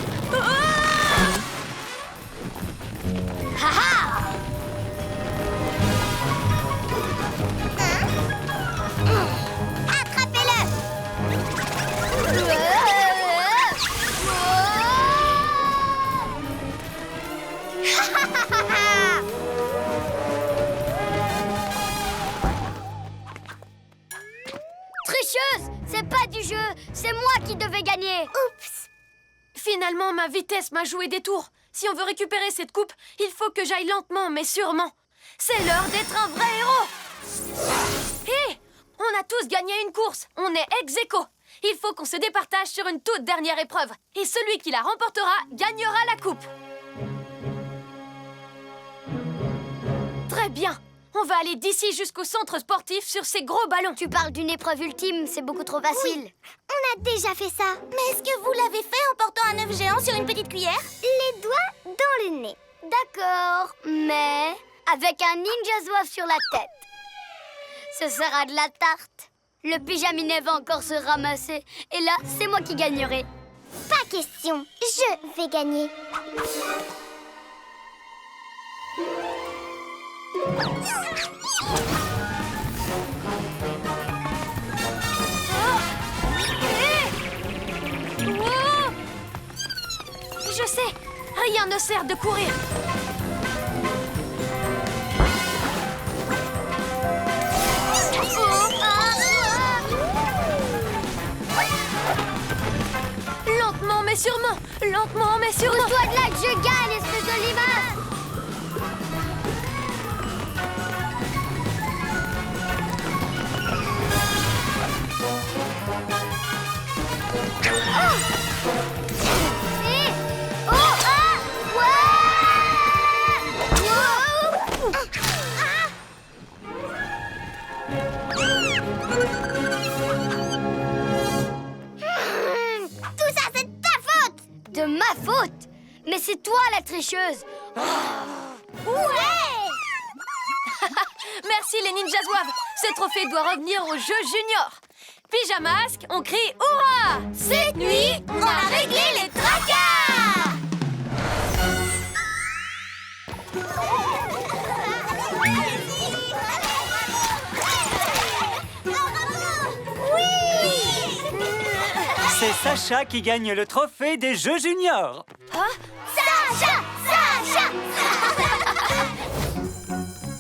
Tricheuse, c'est pas du jeu, c'est moi qui devais gagner. Oups. Finalement, ma vitesse m'a joué des tours. Si on veut récupérer cette coupe, il faut que j'aille lentement, mais sûrement. C'est l'heure d'être un vrai héros. Hé, on a tous gagné une course. On est ex-aequo. Il faut qu'on se départage sur une toute dernière épreuve. Et celui qui la remportera gagnera la coupe. Très bien. On va aller d'ici jusqu'au centre sportif sur ces gros ballons. Tu parles d'une épreuve ultime, c'est beaucoup trop facile. Oui, on a déjà fait ça. Mais est-ce que vous l'avez fait en portant un œuf géant sur une petite cuillère? Les doigts dans le nez. D'accord, mais avec un ninja zouave sur la tête. Ce sera de la tarte. Le pyjaminet va encore se ramasser. Et là, c'est moi qui gagnerai. Pas question, je vais gagner. Je sais, rien ne sert de courir. Lentement mais sûrement, lentement mais sûrement. Pousse-toi de là que je gagne, espèce de limace. Tout ça, c'est de ta faute. De ma faute? Mais c'est toi la tricheuse. Ouais. Merci les ninjas zouaves. Ce trophée doit revenir aux Jeux Juniors. Pyjamasque, on crie hurrah! Cette nuit, On a réglé les tracas. C'est Sacha qui gagne le trophée des Jeux Juniors. Sacha, Sacha.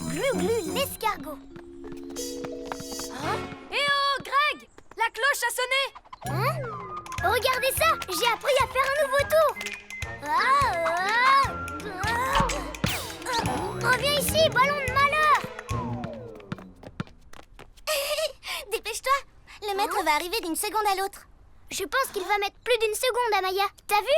Glu-glu, l'escargot. Eh oh, Greg! La cloche a sonné! Hein? Regardez ça, j'ai appris à faire un nouveau tour. Reviens ici, ballon de malheur. Dépêche-toi. Le maître va arriver d'une seconde à l'autre. Je pense qu'il va mettre plus d'une seconde, Amaya. T'as vu?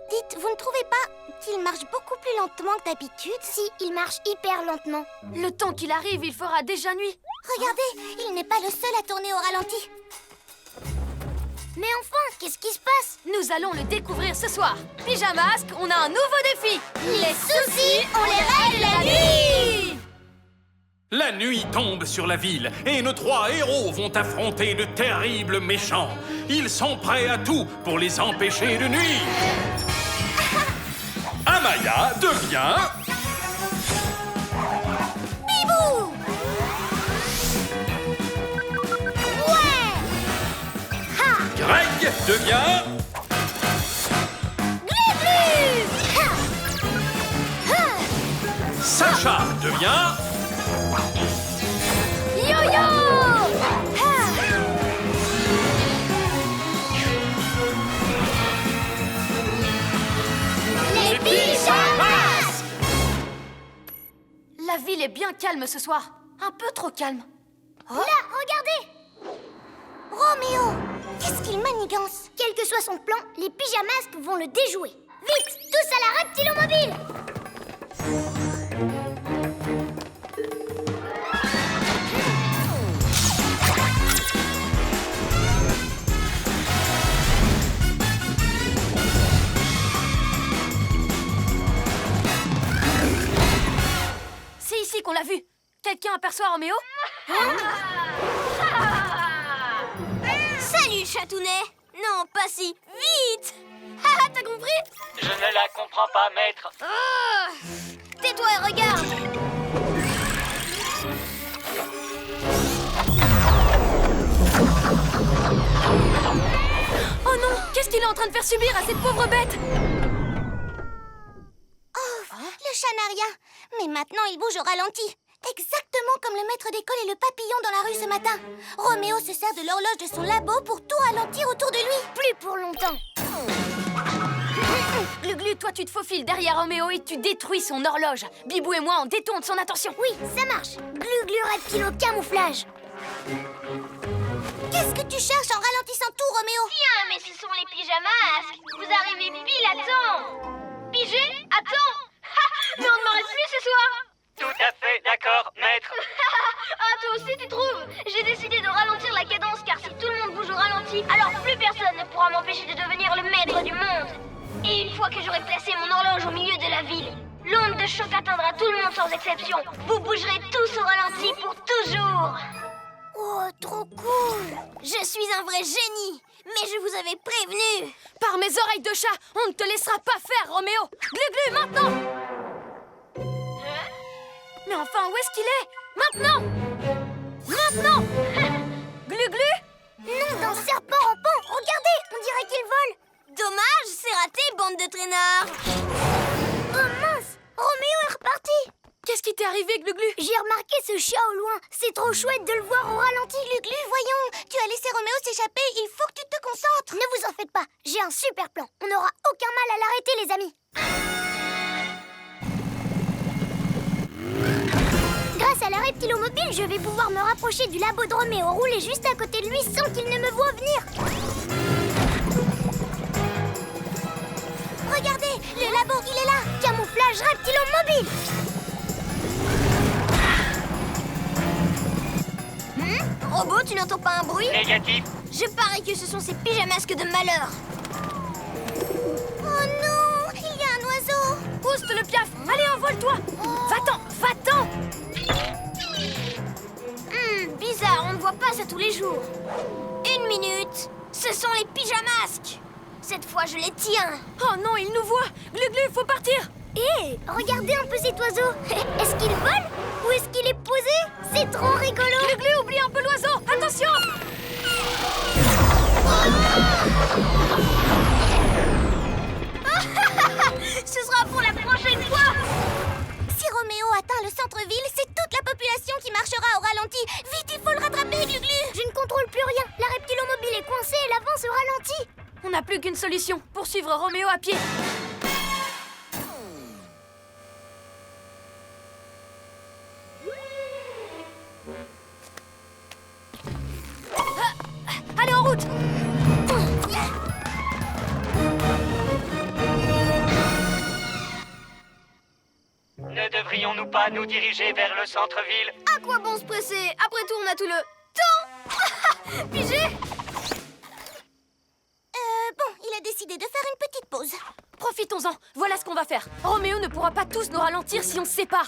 Dites, vous ne trouvez pas qu'il marche beaucoup plus lentement que d'habitude? Si, il marche hyper lentement. Le temps qu'il arrive, il fera déjà nuit. Regardez, il n'est pas le seul à tourner au ralenti. Mais enfin, qu'est-ce qui se passe? Nous allons le découvrir ce soir. Pyjamasque, on a un nouveau défi. Les soucis, on les règle la nuit. La nuit tombe sur la ville et nos 3 héros vont affronter de terribles méchants. Ils sont prêts à tout pour les empêcher de nuire. Amaya devient... Bibou. Greg devient... Glu-glu. Sacha devient... Yo-yo! Les pyjamas! La ville est bien calme ce soir. Un peu trop calme. Là, regardez! Roméo, qu'est-ce qu'il manigance? Quel que soit son plan, les pyjamasques vont le déjouer. Vite, tous à la reptilomobile! C'est ici qu'on l'a vu. Quelqu'un aperçoit Roméo? Salut, chatounet! Non, pas si vite! Ah, t'as compris? Je ne la comprends pas, maître. Tais-toi et regarde! Oh non! Qu'est-ce qu'il est en train de faire subir à cette pauvre bête? Oh, le chat n'a rien. Mais maintenant, il bouge au ralenti. Exactement comme le maître d'école et le papillon dans la rue ce matin. Roméo se sert de l'horloge de son labo pour tout ralentir autour de lui. Plus pour longtemps. Glu-Glu, toi tu te faufiles derrière Roméo et tu détruis son horloge. Bibou et moi on détourne son attention. Oui, ça marche. Glu-glu reptilo camouflage. Qu'est-ce que tu cherches en ralentissant tout, Roméo? Tiens, mais ce sont les pyjamasques. Vous arrivez pile à temps. Pigé? À temps? Mais on ne m'arrête plus ce soir. Tout à fait d'accord, maître. Ah, toi aussi tu trouves? J'ai décidé de ralentir la cadence car si tout le monde bouge au ralenti, alors plus personne ne pourra m'empêcher de devenir le maître du monde. Et une fois que j'aurai placé mon horloge au milieu de la ville, l'onde de choc atteindra tout le monde sans exception. Vous bougerez tous au ralenti pour toujours. Oh, trop cool! Je suis un vrai génie! Mais je vous avais prévenu! Par mes oreilles de chat, on ne te laissera pas faire, Roméo. Glu-Glu, maintenant! Mais enfin, où est-ce qu'il est? Maintenant! Maintenant! Glu-Glu? Non, d'un serpent rampant! Regardez, on dirait qu'il vole! Dommage, c'est raté, bande de traînards! Oh mince! Roméo est reparti! Qu'est-ce qui t'est arrivé, Glu-Glu? J'ai remarqué ce chat au loin. C'est trop chouette de le voir au ralenti. Glu-Glu, voyons! Tu as laissé Roméo s'échapper, il faut que tu te concentres! Ne vous en faites pas, j'ai un super plan. On n'aura aucun mal à l'arrêter, les amis. Grâce à la reptilomobile, je vais pouvoir me rapprocher du labo de Roméo, rouler juste à côté de lui sans qu'il ne me voie venir. Regardez, le labo, il est là! Camouflage reptilomobile. Robot, tu n'entends pas un bruit? Négatif. Je parie que ce sont ces pyjamasques de malheur! Oh non! Il y a un oiseau! Pousse le piaf! Allez, envole-toi! Va-t'en! Va-t'en! Bizarre, on ne voit pas ça tous les jours. Une minute! Ce sont les pyjamasques! Cette fois, je les tiens! Oh non, il nous voit! Glu-Glu, faut partir! Hé, regardez un peu cet oiseau. Est-ce qu'il vole ou est-ce qu'il est posé? C'est trop rigolo. Glu-Glu, oublie un peu l'oiseau! Attention! Ce sera pour la prochaine fois. Si Roméo atteint le centre-ville, c'est toute la population qui marchera au ralenti! Vite, il faut le rattraper, Glu-Glu! Je ne contrôle plus rien. La reptilomobile est coincée et l'avance au ralenti. On n'a plus qu'une solution, poursuivre Roméo à pied. Allez, en route! Ne devrions-nous pas nous diriger vers le centre-ville? À quoi bon se presser? Après tout, on a tout le temps! Pigé? Bon, il a décidé de faire une petite pause. Profitons-en, voilà ce qu'on va faire. Roméo ne pourra pas tous nous ralentir si on se sépare.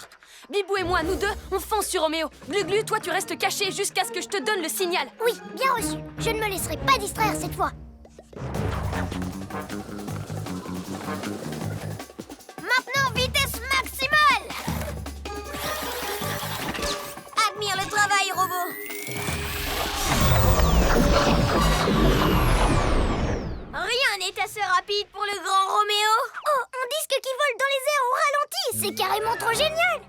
Bibou et moi, nous deux, on fonce sur Roméo. Glu-Glu, toi tu restes caché jusqu'à ce que je te donne le signal. Oui, bien reçu. Je ne me laisserai pas distraire cette fois. Maintenant, vitesse maximale! Admire le travail, robot! Rien n'est assez rapide pour le grand Roméo! Oh, un disque qui vole dans les airs au ralenti. C'est carrément trop génial.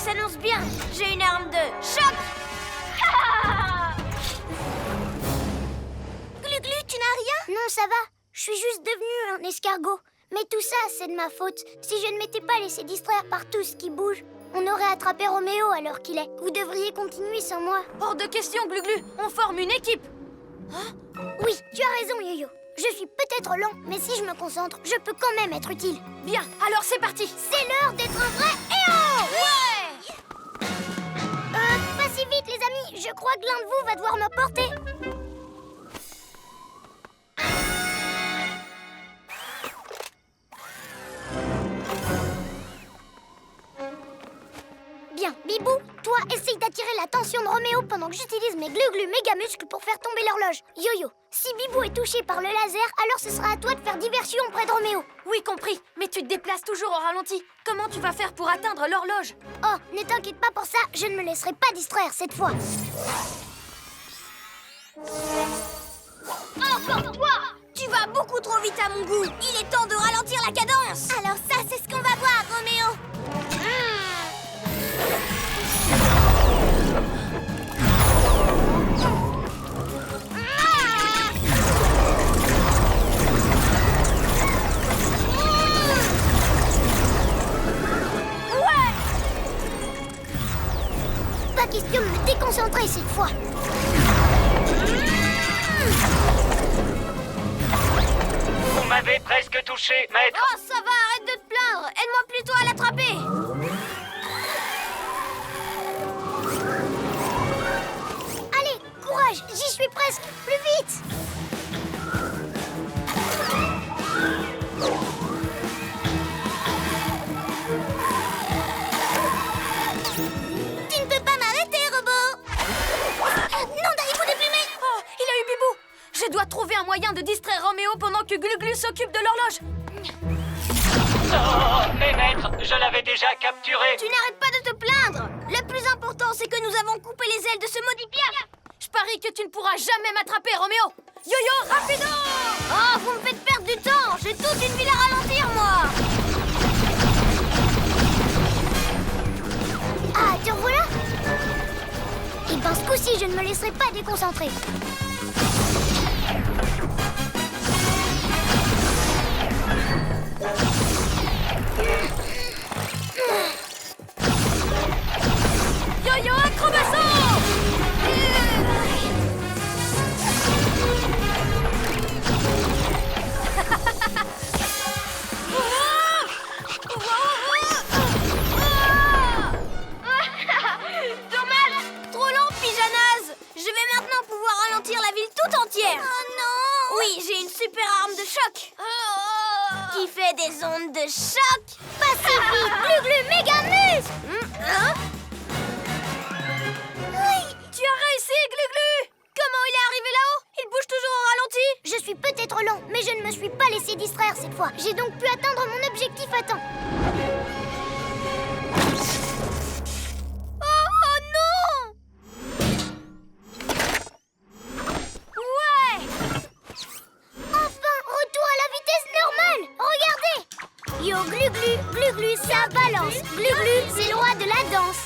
s'annonce bien. J'ai une arme de choc. Glu-Glu, tu n'as rien? Non, ça va. Je suis juste devenue un escargot. Mais tout ça, c'est de ma faute. Si je ne m'étais pas laissé distraire par tout ce qui bouge, on aurait attrapé Roméo à l'heure qu'il est. Vous devriez continuer sans moi. Hors de question, Glu-Glu. On forme une équipe. Oui, tu as raison, Yo-Yo. Je suis peut-être lent, mais si je me concentre, je peux quand même être utile. Bien, alors c'est parti. C'est l'heure d'être un vrai héros! Ouais! Pas si vite, les amis. Je crois que l'un de vous va devoir me porter. Bien, Bibou, toi, essaye d'attirer l'attention de Roméo pendant que j'utilise mes glu-glu méga muscles pour faire tomber l'horloge. Yo-Yo, si Bibou est touché par le laser, alors ce sera à toi de faire diversion auprès de Roméo. Oui, compris. Mais tu te déplaces toujours au ralenti. Comment tu vas faire pour atteindre l'horloge? Oh, ne t'inquiète pas pour ça, je ne me laisserai pas distraire cette fois. Encore toi! Tu vas beaucoup trop vite à mon goût. Il est temps de ralentir la cadence. Alors ça, c'est ce qu'on va voir, Roméo. Pas question de me déconcentrer cette fois. Vous m'avez presque touché, maître. Oh, ça va, arrête de te plaindre. Aide-moi plutôt à l'attraper. Allez, courage, j'y suis presque. Plus vite. Tu ne peux pas m'arrêter, robot. Non, Daribou déplumé. Oh, il a eu Bibou. Je dois trouver un moyen de distraire Roméo pendant que Glu-Glu s'occupe de l'horloge. Oh, mais maître, je l'avais déjà capturé. Tu n'arrêtes pas de te plaindre. Le plus important, c'est que nous avons coupé les ailes de ce maudit piaf. Je parie que tu ne pourras jamais m'attraper, Roméo. Yo-Yo, rapido! Oh, vous me faites perdre du temps. J'ai toute une ville à ralentir, moi. Ah, te revoilà? Et ben ce coup-ci, je ne me laisserai pas déconcentrer. Yo-Yo, acrobasso! Dommage. Trop lent, Pijanaz. Je vais maintenant pouvoir ralentir la ville tout entière. Oh non. Oui, j'ai une super arme de choc. Qui fait des ondes de choc. Pas si vite, glu-glu méga muscle. Hein? Tu as réussi, Glu-Glu! Comment il est arrivé là-haut? Il bouge toujours au ralenti. Je suis peut-être lent, mais je ne me suis pas laissé distraire cette fois. J'ai donc pu atteindre mon objectif à temps. Oh non! Ouais! Enfin, retour à la vitesse normale. Regardez. Yo, glu-glu, glu-glu, ça balance. Glu-glu, c'est le roi de la danse.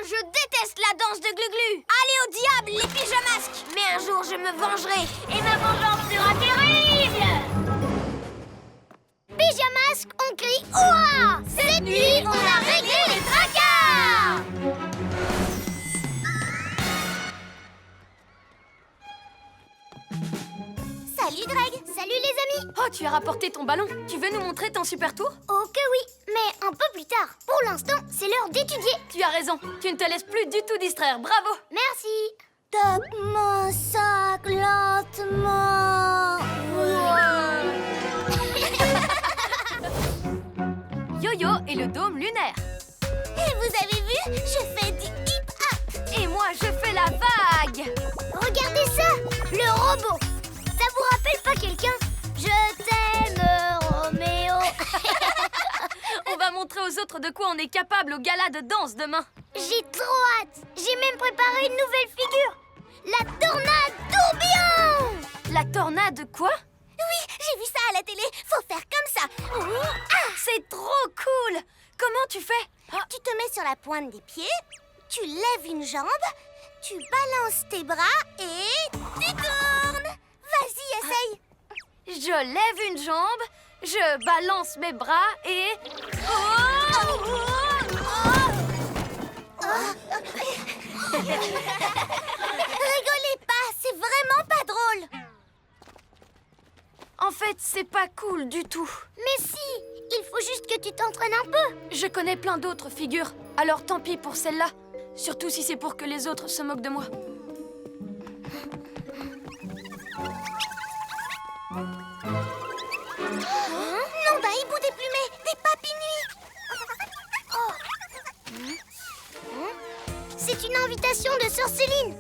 Je déteste la danse de Glu-Glu. Allez au diable, les pyjamasques. Mais un jour, je me vengerai. Et ma vengeance sera terrible. Pyjamasque, on crie hurrah. Cette nuit, on a réglé les tracas. Salut, Dreg. Salut les amis. Oh, tu as rapporté ton ballon. Tu veux nous montrer ton super tour? Oh que oui, mais un peu plus tard. Pour l'instant, c'est l'heure d'étudier. Tu as raison. Tu ne te laisses plus du tout distraire. Bravo! Merci. Top mon sac lentement. Yo-Yo et le dôme lunaire. Et vous avez vu, je fais du hip-hop. Et moi, je fais la vague. Regardez ça, le robot. Ça vous rappelle pas quelqu'un? Je t'aime, Roméo. On va montrer aux autres de quoi on est capable au gala de danse demain. J'ai trop hâte. J'ai même préparé une nouvelle figure. La tornade tourbillon. La tornade quoi? Oui, j'ai vu ça à la télé. Faut faire comme ça. C'est trop cool! Comment tu fais? Tu te mets sur la pointe des pieds, tu lèves une jambe, tu balances tes bras et tu tournes. Vas-y, essaye. Je lève une jambe, je balance mes bras et... Rigolez pas, c'est vraiment pas drôle. En fait, c'est pas cool du tout. Mais si, il faut juste que tu t'entraînes un peu. Je connais plein d'autres figures, alors tant pis pour celle-là. Surtout si c'est pour que les autres se moquent de moi. Non d'un hibou déplumé, des papinus. C'est une invitation de Sœur Céline.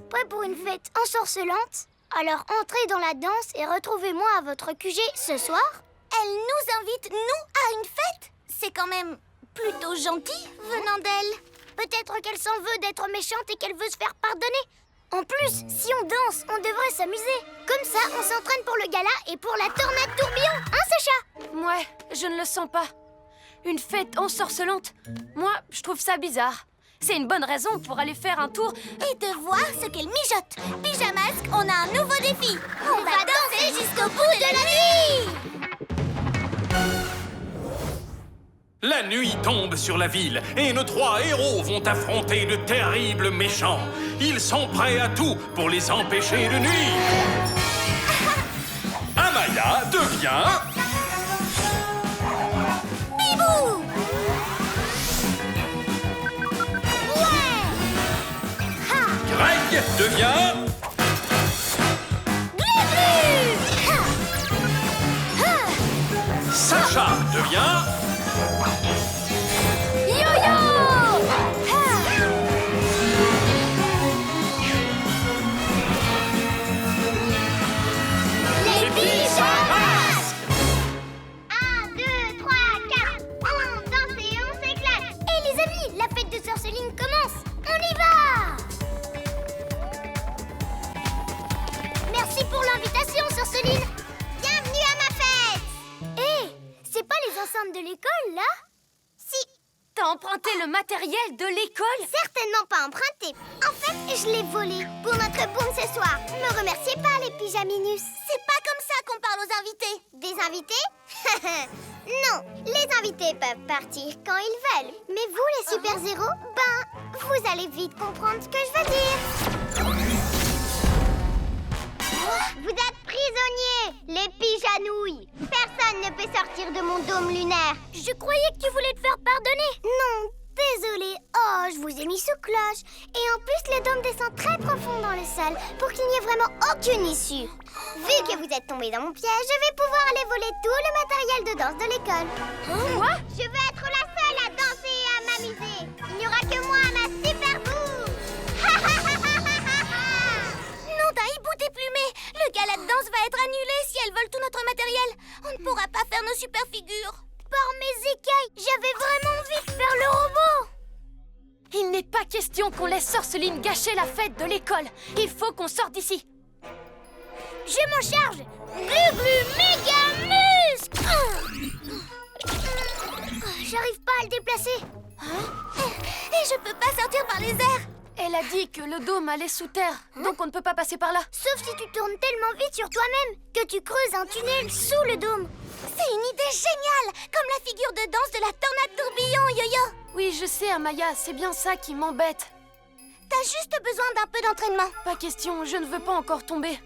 Prêt pour une fête ensorcelante? Alors entrez dans la danse et retrouvez-moi à votre QG ce soir. Elle nous invite, nous, à une fête. C'est quand même plutôt gentil venant d'elle. Peut-être qu'elle s'en veut d'être méchante et qu'elle veut se faire pardonner. En plus, si on danse, on devrait s'amuser. Comme ça, on s'entraîne pour le gala et pour la tornade tourbillon. Hein, Sacha? Ouais, je ne le sens pas. Une fête ensorcelante? Moi, je trouve ça bizarre. C'est une bonne raison pour aller faire un tour. Et de voir ce qu'elle mijote. Pyjamasque, on a un nouveau défi. On va danser jusqu'au bout de la nuit. La nuit tombe sur la ville et nos 3 héros vont affronter de terribles méchants. Ils sont prêts à tout pour les empêcher de nuire. Amaya devient... Bibou. Greg devient... Sacha devient... Les pyjamas! 1, 2, 3, 4. On danse et on s'éclate. Et les amis, la fête de Sœur Céline commence. On y va! Merci pour l'invitation, Sœur Céline. Bienvenue à ma fête. Hé, c'est pas les enceintes de l'école, là? Si. T'as emprunté le matériel de l'école? Certainement pas emprunté. En fait, je l'ai volé pour notre boom ce soir. Me remerciez pas, les pyjaminus. C'est pas comme ça qu'on parle aux invités. Des invités? Non, les invités peuvent partir quand ils veulent. Mais vous, les super-héros, vous allez vite comprendre ce que je veux dire. Vous êtes prisonniers, les pyjanouilles. Personne ne peut sortir de mon dôme lunaire. Je croyais que tu voulais te faire pardonner. Non, désolée. Oh, je vous ai mis sous cloche. Et en plus, le dôme descend très profond dans le sol pour qu'il n'y ait vraiment aucune issue. Vu que vous êtes tombés dans mon piège, je vais pouvoir aller voler tout le matériel de danse de l'école. Quoi? Je veux être la seule à danser et à m'amuser. Il n'y aura que moi à ma super boum. Non d'un hibou déplumé. Le gala de danse va être annulé si elles volent tout notre matériel. On ne pourra pas faire nos super figures. Par mes écailles, j'avais vraiment envie de faire le robot. Il n'est pas question qu'on laisse Sœur Céline gâcher la fête de l'école. Il faut qu'on sorte d'ici. Je m'en charge. Glu méga muscle. J'arrive pas à le déplacer. Et je peux pas sortir par les airs. Elle a dit que le dôme allait sous terre, donc on ne peut pas passer par là. Sauf si tu tournes tellement vite sur toi-même que tu creuses un tunnel sous le dôme. C'est une idée géniale. Comme la figure de danse de la tornade tourbillon, Yo-Yo. Oui, je sais, Amaya, c'est bien ça qui m'embête. T'as juste besoin d'un peu d'entraînement. Pas question, je ne veux pas encore tomber.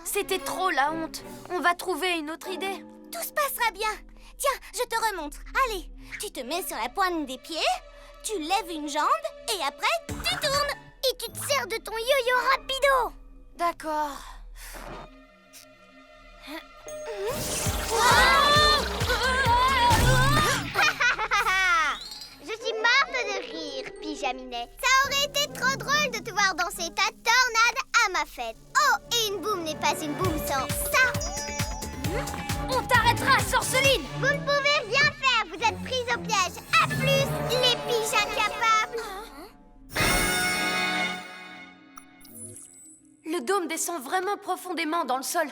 C'était trop la honte. On va trouver une autre idée. Tout se passera bien. Tiens, je te remontre. Allez, tu te mets sur la pointe des pieds, tu lèves une jambe et après, tu tournes. Et tu te sers de ton yo-yo rapido. D'accord. Je suis morte de rire, Pyjaminet. Ça aurait été trop drôle de te voir danser ta tornade à ma fête. Oh, et une boum n'est pas une boum sans ça. On t'arrêtera, Sorceline. Vous ne pouvez rien faire, vous êtes pris au piège. À plus, les pigeons capables. Le dôme descend vraiment profondément dans le sol.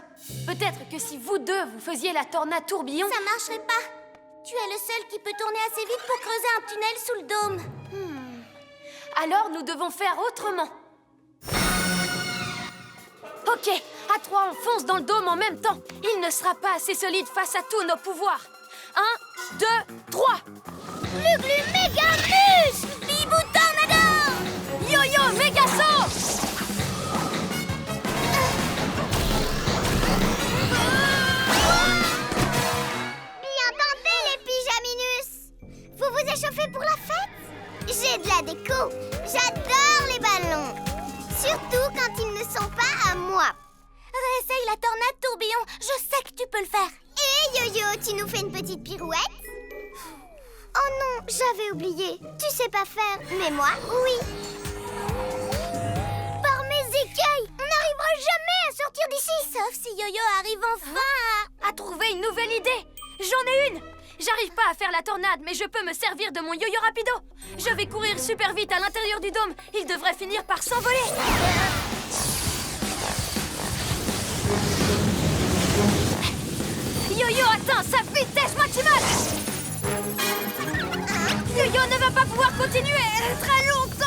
Peut-être que si vous deux, vous faisiez la tornade tourbillon... Ça marcherait pas. Tu es le seul qui peut tourner assez vite pour creuser un tunnel sous le dôme. Alors nous devons faire autrement. Ok, à 3, on fonce dans le dôme en même temps. Il ne sera pas assez solide face à tous nos pouvoirs. 1, 2, 3. Glu-glu méga muscle! Bibou tornado! Yo-yo méga saut! Bien tenté, les pyjaminus! Vous vous échauffez pour la fête? J'ai de la déco. J'adore les ballons. Surtout quand ils ne sont pas à moi. Réessaye la tornade tourbillon. Je sais que tu peux le faire. Et Yo-Yo, tu nous fais une petite pirouette? Oh non, j'avais oublié. Tu sais pas faire, mais moi, oui. Par mes écailles, on n'arrivera jamais à sortir d'ici. Sauf si Yo-Yo arrive enfin À trouver une nouvelle idée. J'en ai une. J'arrive pas à faire la tornade, mais je peux me servir de mon yo-yo rapido. Je vais courir super vite à l'intérieur du dôme. Il devrait finir par s'envoler. Yo-yo atteint sa vitesse maximale. Yo-yo ne va pas pouvoir continuer très longtemps.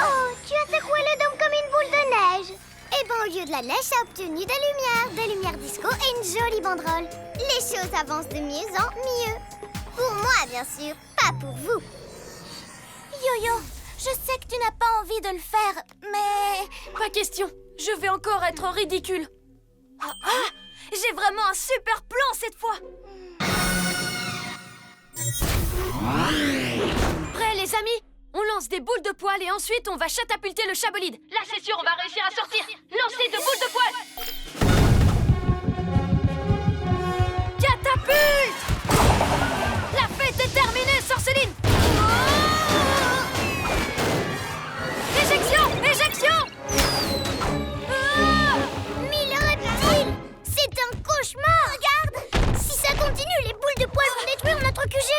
Oh, tu as secoué le dôme comme une boule de neige. Eh ben, au lieu de la neige, j'ai obtenu des lumières disco et une jolie banderole. Les choses avancent de mieux en mieux. Pour moi, bien sûr, pas pour vous. Yo-Yo, je sais que tu n'as pas envie de le faire, mais... Pas question. Je vais encore être ridicule. J'ai vraiment un super plan cette fois. Prêts les amis? On lance des boules de poil et ensuite on va catapulter le chabolide. Là c'est sûr, on va réussir à sortir. Lancez de boules de poil. Catapulte! La fête est terminée, Sorceline. Éjection! Éjection! Mille reptiles! C'est un cauchemar! Regarde! Si ça continue, les boules de poil vont détruire notre QG!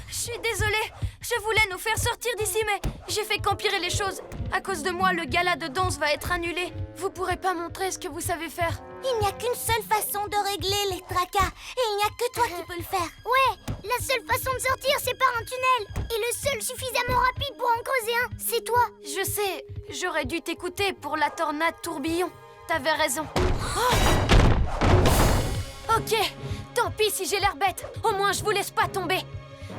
Je suis désolée, je voulais nous faire sortir d'ici, mais j'ai fait qu'empirer les choses. À cause de moi, le gala de danse va être annulé. Vous pourrez pas montrer ce que vous savez faire. Il n'y a qu'une seule façon de régler les tracas, et il n'y a que toi qui peux le faire. Ouais, la seule façon de sortir, c'est par un tunnel. Et le seul suffisamment rapide pour en creuser un, c'est toi. Je sais, j'aurais dû t'écouter pour la tornade tourbillon. T'avais raison. Ok, tant pis si j'ai l'air bête. Au moins, je vous laisse pas tomber.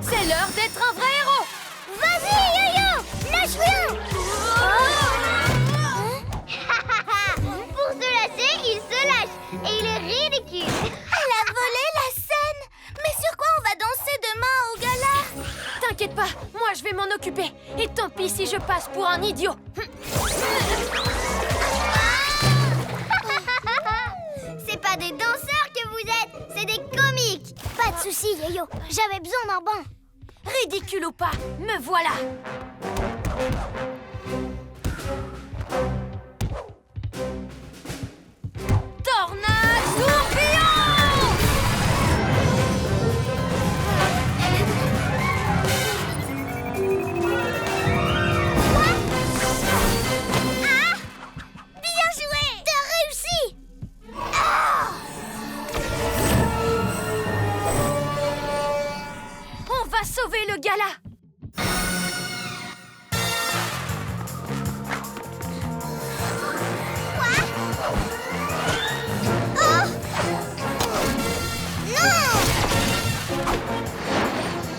C'est l'heure d'être un vrai héros. Vas-y, Yo-Yo! Lâche rien! Pour se lâcher, il se lâche. Et il est ridicule. Elle a volé la scène. Mais sur quoi on va danser demain au gala? T'inquiète pas, moi je vais m'en occuper. Et tant pis si je passe pour un idiot. C'est pas des danseurs que vous êtes, c'est des comiques. Pas de soucis, Yo-Yo. J'avais besoin d'un bain. Ridicule ou pas, me voilà. Tornade tourbillon! Bien joué! T'as réussi! On va sauver le gala.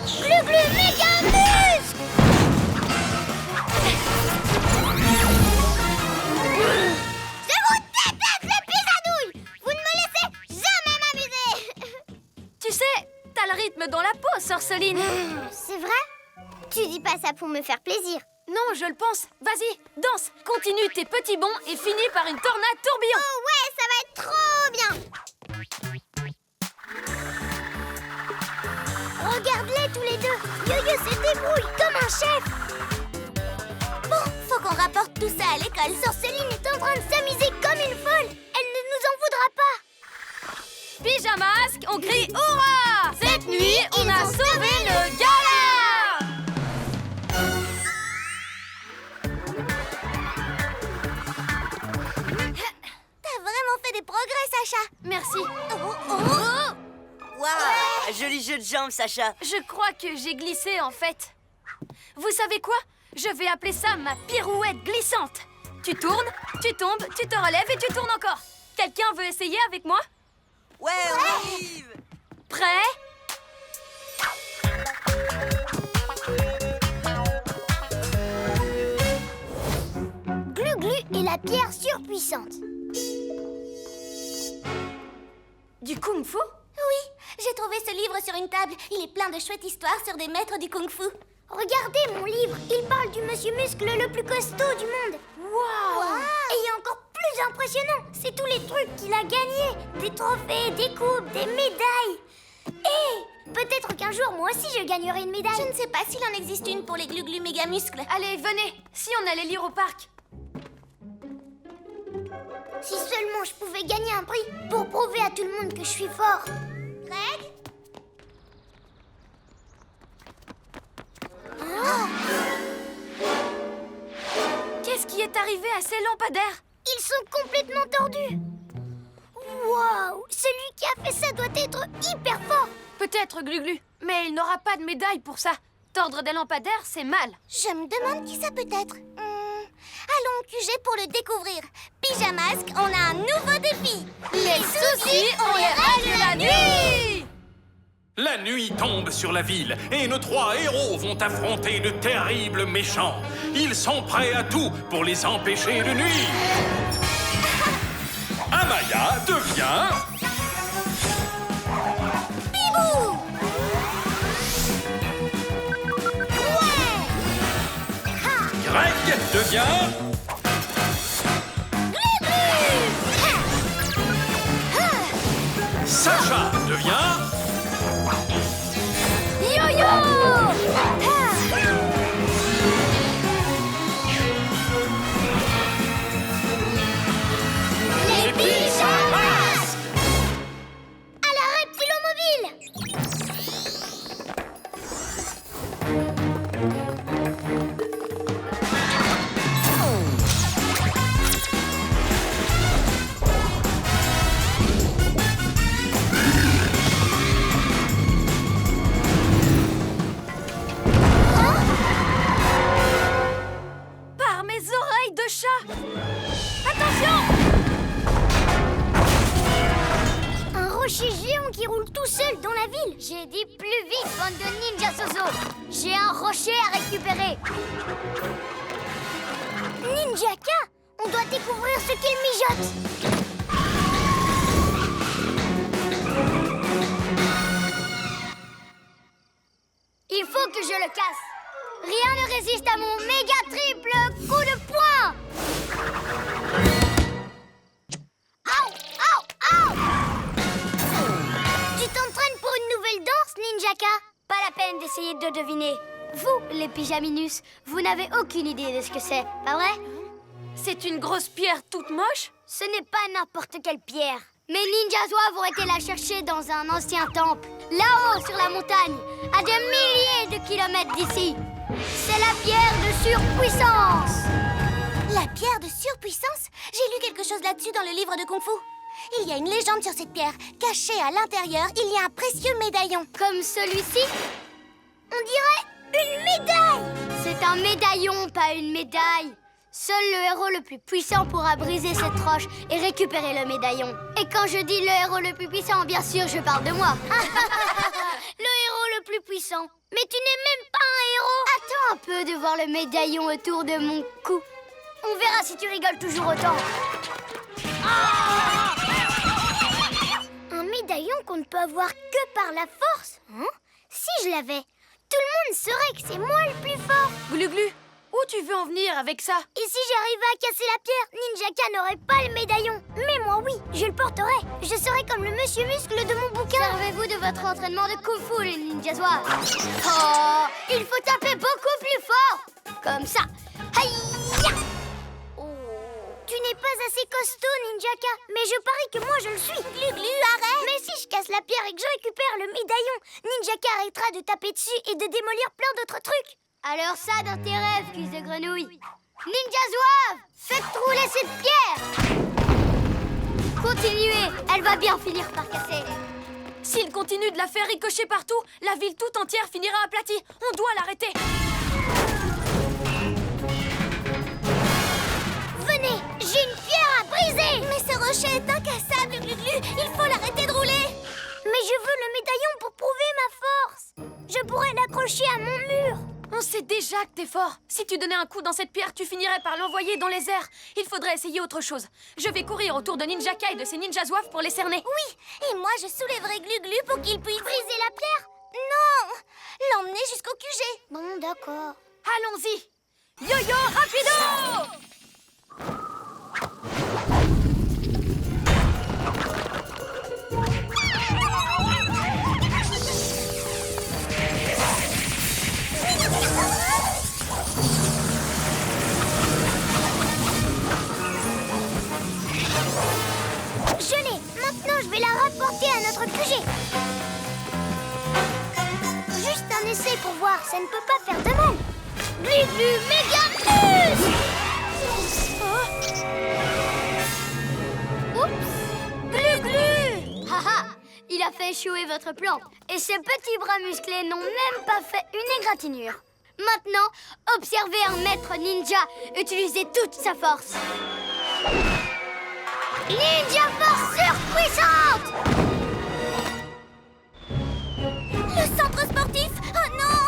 Glu-glu méga muscle! Je vous déteste, les pisadouilles! Vous ne me laissez jamais m'amuser! Tu sais, t'as le rythme dans la peau, Sorceline. C'est vrai? Tu dis pas ça pour me faire plaisir. Non, je le pense. Vas-y, danse. Continue tes petits bonds et finis par une tornade tourbillon. Oh ouais, ça va être trop bien! Regarde-les tous les deux! Yo-Yo se débrouille comme un chef! Bon, faut qu'on rapporte tout ça à l'école. Sorceline est en train de s'amuser comme une folle! Elle ne nous en voudra pas! Pyjamasque, on crie hurrah! Cette nuit, on a sauvé le gala! merci. Waouh, joli jeu de jambes, Sacha. Je crois que j'ai glissé, en fait. Vous savez quoi? Je vais appeler ça ma pirouette glissante. Tu tournes, tu tombes, tu te relèves et tu tournes encore. Quelqu'un veut essayer avec moi? Ouais, on arrive. Prêt? Glu-Glu et la pierre surpuissante. Du kung-fu? Oui, j'ai trouvé ce livre sur une table. Il est plein de chouettes histoires sur des maîtres du kung-fu. Regardez mon livre, il parle du monsieur muscle le plus costaud du monde. Waouh! Et encore plus impressionnant, c'est tous les trucs qu'il a gagnés. Des trophées, des coupes, des médailles. Et peut-être qu'un jour, moi aussi, je gagnerai une médaille. Je ne sais pas s'il en existe une pour les glu-glu méga muscles. Allez, venez, si on allait lire au parc. Si seulement je pouvais gagner un prix pour prouver à tout le monde que je suis fort. Greg? Qu'est-ce qui est arrivé à ces lampadaires? Ils sont complètement tordus. Waouh! Celui qui a fait ça doit être hyper fort. Peut-être, Glu-Glu, mais il n'aura pas de médaille pour ça. Tordre des lampadaires, c'est mal. Je me demande qui ça peut être. Allons au QG pour le découvrir. Pyjamasque, on a un nouveau défi. Les soucis, on les règle la nuit! La nuit tombe sur la ville et nos 3 héros vont affronter de terribles méchants. Ils sont prêts à tout pour les empêcher de nuire. Amaya devient... Bibou! Greg devient... Sacha devient... Les pyjamas! À la reptilomobile! Par mes oreilles de chat! Attention! Un rocher géant qui roule tout seul dans la ville. J'ai dit plus vite, bande de ninja Soso. J'ai un rocher à récupérer. Ninjaka, on doit découvrir ce qu'il mijote. Il faut que je le casse. Rien ne résiste à mon méga triple coup de poing. Au, au, au! Tu t'entraînes pour une nouvelle danse, Ninjaka? Pas la peine d'essayer de deviner. Vous, les pyjaminus, vous n'avez aucune idée de ce que c'est, pas vrai? C'est une grosse pierre toute moche? Ce n'est pas n'importe quelle pierre. Mes ninjas zouaves ont été la chercher dans un ancien temple, là-haut sur la montagne, à des milliers de kilomètres d'ici. C'est la pierre de surpuissance. La pierre de surpuissance? J'ai lu quelque chose là-dessus dans le livre de Kung Fu. Il y a une légende sur cette pierre. Cachée à l'intérieur, il y a un précieux médaillon. Comme celui-ci? On dirait une médaille. C'est un médaillon, pas une médaille. Seul le héros le plus puissant pourra briser cette roche et récupérer le médaillon. Et quand je dis le héros le plus puissant, bien sûr, je parle de moi. Le héros le plus puissant. Mais tu n'es même pas un héros. Attends un peu de voir le médaillon autour de mon cou. On verra si tu rigoles toujours autant. Un médaillon qu'on ne peut avoir que par la force, hein? Si je l'avais, tout le monde saurait que c'est moi le plus fort. Glu-Glu, où tu veux en venir avec ça? Et si j'arrivais à casser la pierre, Ninjaka n'aurait pas le médaillon. Mais moi, oui, je le porterai. Je serai comme le monsieur muscle de mon bouquin. Servez-vous de votre entraînement de Kung Fu, les ninjas zouaves. Oh, il faut taper beaucoup plus fort. Comme ça. Aïe! Oh. Tu n'es pas assez costaud, Ninjaka. Mais je parie que moi, je le suis. Glu-Glu, arrête. Mais si je casse la pierre et que je récupère le médaillon, Ninjaka arrêtera de taper dessus et de démolir plein d'autres trucs. Alors ça, dans tes rêves, cuisse de grenouille. Ninja zouave, faites rouler cette pierre. Continue continuer. Elle va bien finir par casser. S'il continue de la faire ricocher partout, la ville tout entière finira aplatie. On doit l'arrêter. Venez, j'ai une pierre à briser. Mais ce rocher est incassable, Glu-Glu. Il faut l'arrêter de rouler. Mais je veux le médaillon pour prouver ma force. Je pourrais l'accrocher à mon mur. On sait déjà que t'es fort. Si tu donnais un coup dans cette pierre, tu finirais par l'envoyer dans les airs. Il faudrait essayer autre chose. Je vais courir autour de Ninjaka et de ses ninjas zouaves pour les cerner. Oui, et moi je soulèverai Glu-Glu pour qu'il puisse briser la pierre. Non, l'emmener jusqu'au QG. Bon, d'accord. Allons-y. Yo-yo rapido! Je l'ai. Maintenant, je vais la rapporter à notre QG. Juste un essai pour voir. Ça ne peut pas faire de mal. Glu-Glu méga plus. Oups. Glu-Glu. Haha. Il a fait échouer votre plan. Et ses petits bras musclés n'ont même pas fait une égratignure. Maintenant, observez un maître ninja utiliser toute sa force. Ninja force surpuissante! Le centre sportif. Oh non!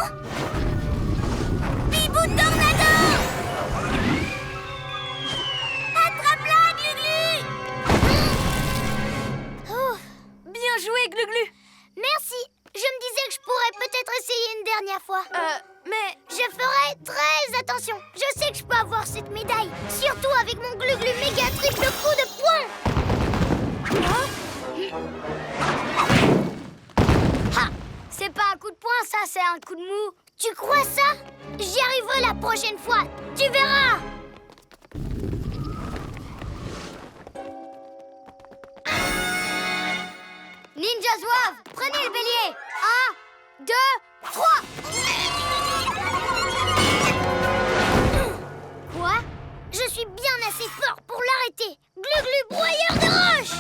Bibou Tornado! Attrape-la, Glu-Glu! Oh, Bien joué, Glu-Glu. merci. Je me disais que je pourrais peut-être essayer une dernière fois. Mais Je ferai très attention. Je sais que je peux avoir cette médaille. Surtout avec mon Glu-Glu méga triple coup de poing. Ha! C'est pas un coup de poing, ça, c'est un coup de mou. Tu crois ça? J'y arriverai la prochaine fois. Tu verras. Ninja Zouave, prenez le bélier. 1, 2, 3. Quoi? Je suis bien assez fort pour l'arrêter. Glu-Glu broyeur de roches.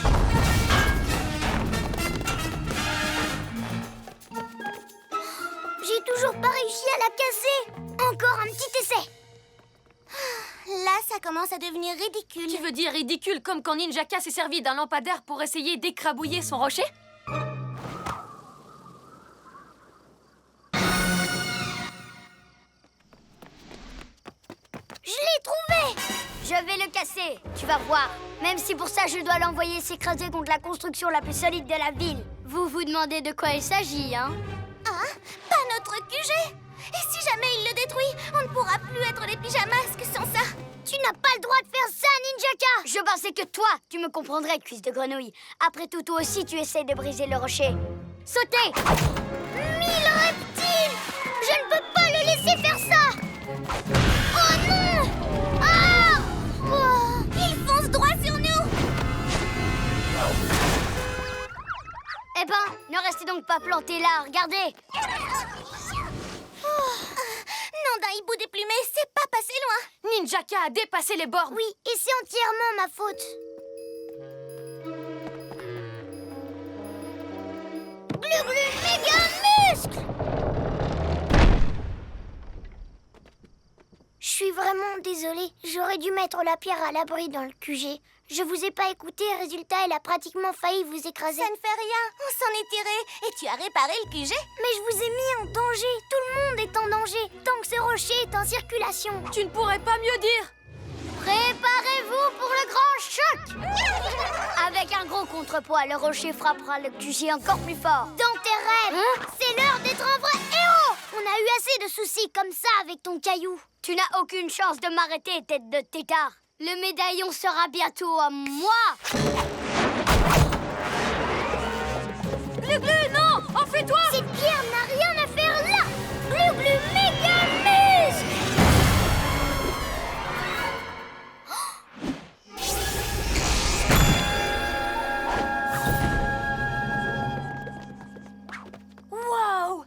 J'ai toujours pas réussi à la casser. Encore un petit essai. Là, ça commence à devenir ridicule. tu veux dire ridicule comme quand Ninjaka s'est servi d'un lampadaire pour essayer d'écrabouiller son rocher? Je l'ai trouvé. Je vais le casser, tu vas voir. Même si pour ça je dois l'envoyer s'écraser contre la construction la plus solide de la ville. Vous vous demandez de quoi il s'agit, hein? Hein? Pas notre QG. Et si jamais il le détruit, on ne pourra plus être les pyjamasques sans ça. Tu n'as pas le droit de faire ça, Ninjaka. Je pensais que toi, tu me comprendrais, cuisse de grenouille. Après tout, toi aussi, tu essaies de briser le rocher. Sautez! 1000 reptiles! Je ne peux pas le laisser faire ça! Oh non! Ah! Oh! Il fonce droit sur nous. Eh ben, ne restez donc pas plantés là, regardez! Non, d'un hibou déplumé, c'est pas passé loin. Ninjaka a dépassé les bornes. Oui, et c'est entièrement ma faute. Glu-Glu méga muscle! Je suis vraiment désolée. J'aurais dû mettre la pierre à l'abri dans le QG. Je vous ai pas écouté, résultat, elle a pratiquement failli vous écraser. Ça ne fait rien, on s'en est tiré. Et tu as réparé le QG? Mais je vous ai mis en danger. Tout le monde est en danger. Tant que ce rocher est en circulation. Tu ne pourrais pas mieux dire. Préparez-vous pour le grand choc! Avec un gros contrepoids, le rocher frappera le QG encore plus fort. Dans tes rêves, c'est l'heure d'être un vrai héros! On a eu assez de soucis comme ça avec ton caillou. Tu n'as aucune chance de m'arrêter, tête de tétard. Le médaillon sera bientôt à moi! Glu-Glu, non! Enfais-toi! Cette pierre n'a rien à faire là! Glu-Glu méga muscle! Waouh!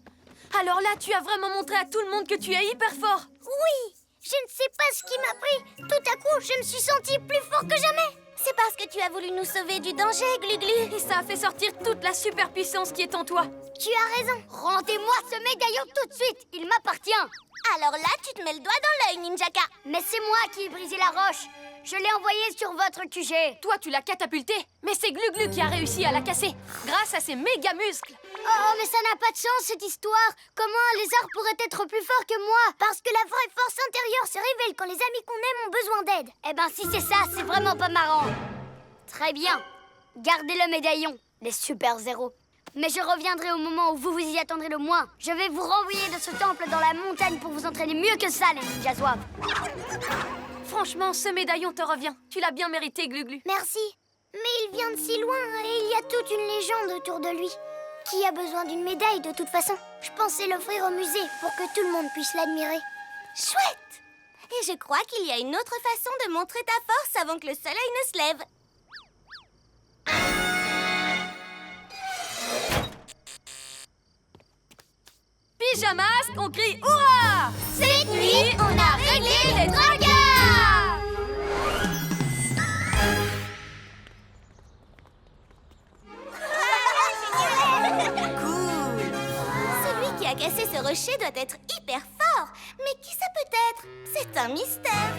Alors là, tu as vraiment montré à tout le monde que tu es hyper fort. Oui! Je ne sais pas ce qui m'a pris. Tout à coup, je me suis sentie plus fort que jamais. C'est parce parce que tu as voulu nous sauver du danger, Glu-Glu. Et ça a fait sortir toute la superpuissance qui est en toi. Tu as raison. Rendez-moi ce médaillon tout de suite. Il m'appartient. Alors là, tu te mets le doigt dans l'œil, Ninjaka. Mais c'est moi qui ai brisé la roche. Je l'ai envoyée sur votre QG. Toi, tu l'as catapulté, mais c'est Glu-Glu qui a réussi à la casser, grâce à ses méga muscles. Oh, mais ça n'a pas de sens, cette histoire. Comment un lézard pourrait être plus fort que moi? Parce que la vraie force intérieure se révèle quand les amis qu'on aime ont besoin d'aide. Eh ben, si c'est ça, c'est vraiment pas marrant. Très bien. Gardez le médaillon, les super zéros. Mais je reviendrai au moment où vous vous y attendrez le moins. Je vais vous renvoyer de ce temple dans la montagne pour vous entraîner mieux que ça, les ninjas zouaves. Franchement, ce médaillon te revient. Tu l'as bien mérité, Glu-Glu. Merci. Mais il vient de si loin et il y a toute une légende autour de lui. Qui a besoin d'une médaille de toute façon? Je pensais l'offrir au musée pour que tout le monde puisse l'admirer. Chouette! Et je crois qu'il y a une autre façon de montrer ta force avant que le soleil ne se lève. Pyjamas, on crie hurrah! Cette nuit, on a réglé les dragons! Cool! Celui qui a cassé ce rocher doit être hyper fort. Mais qui ça peut être? C'est un mystère.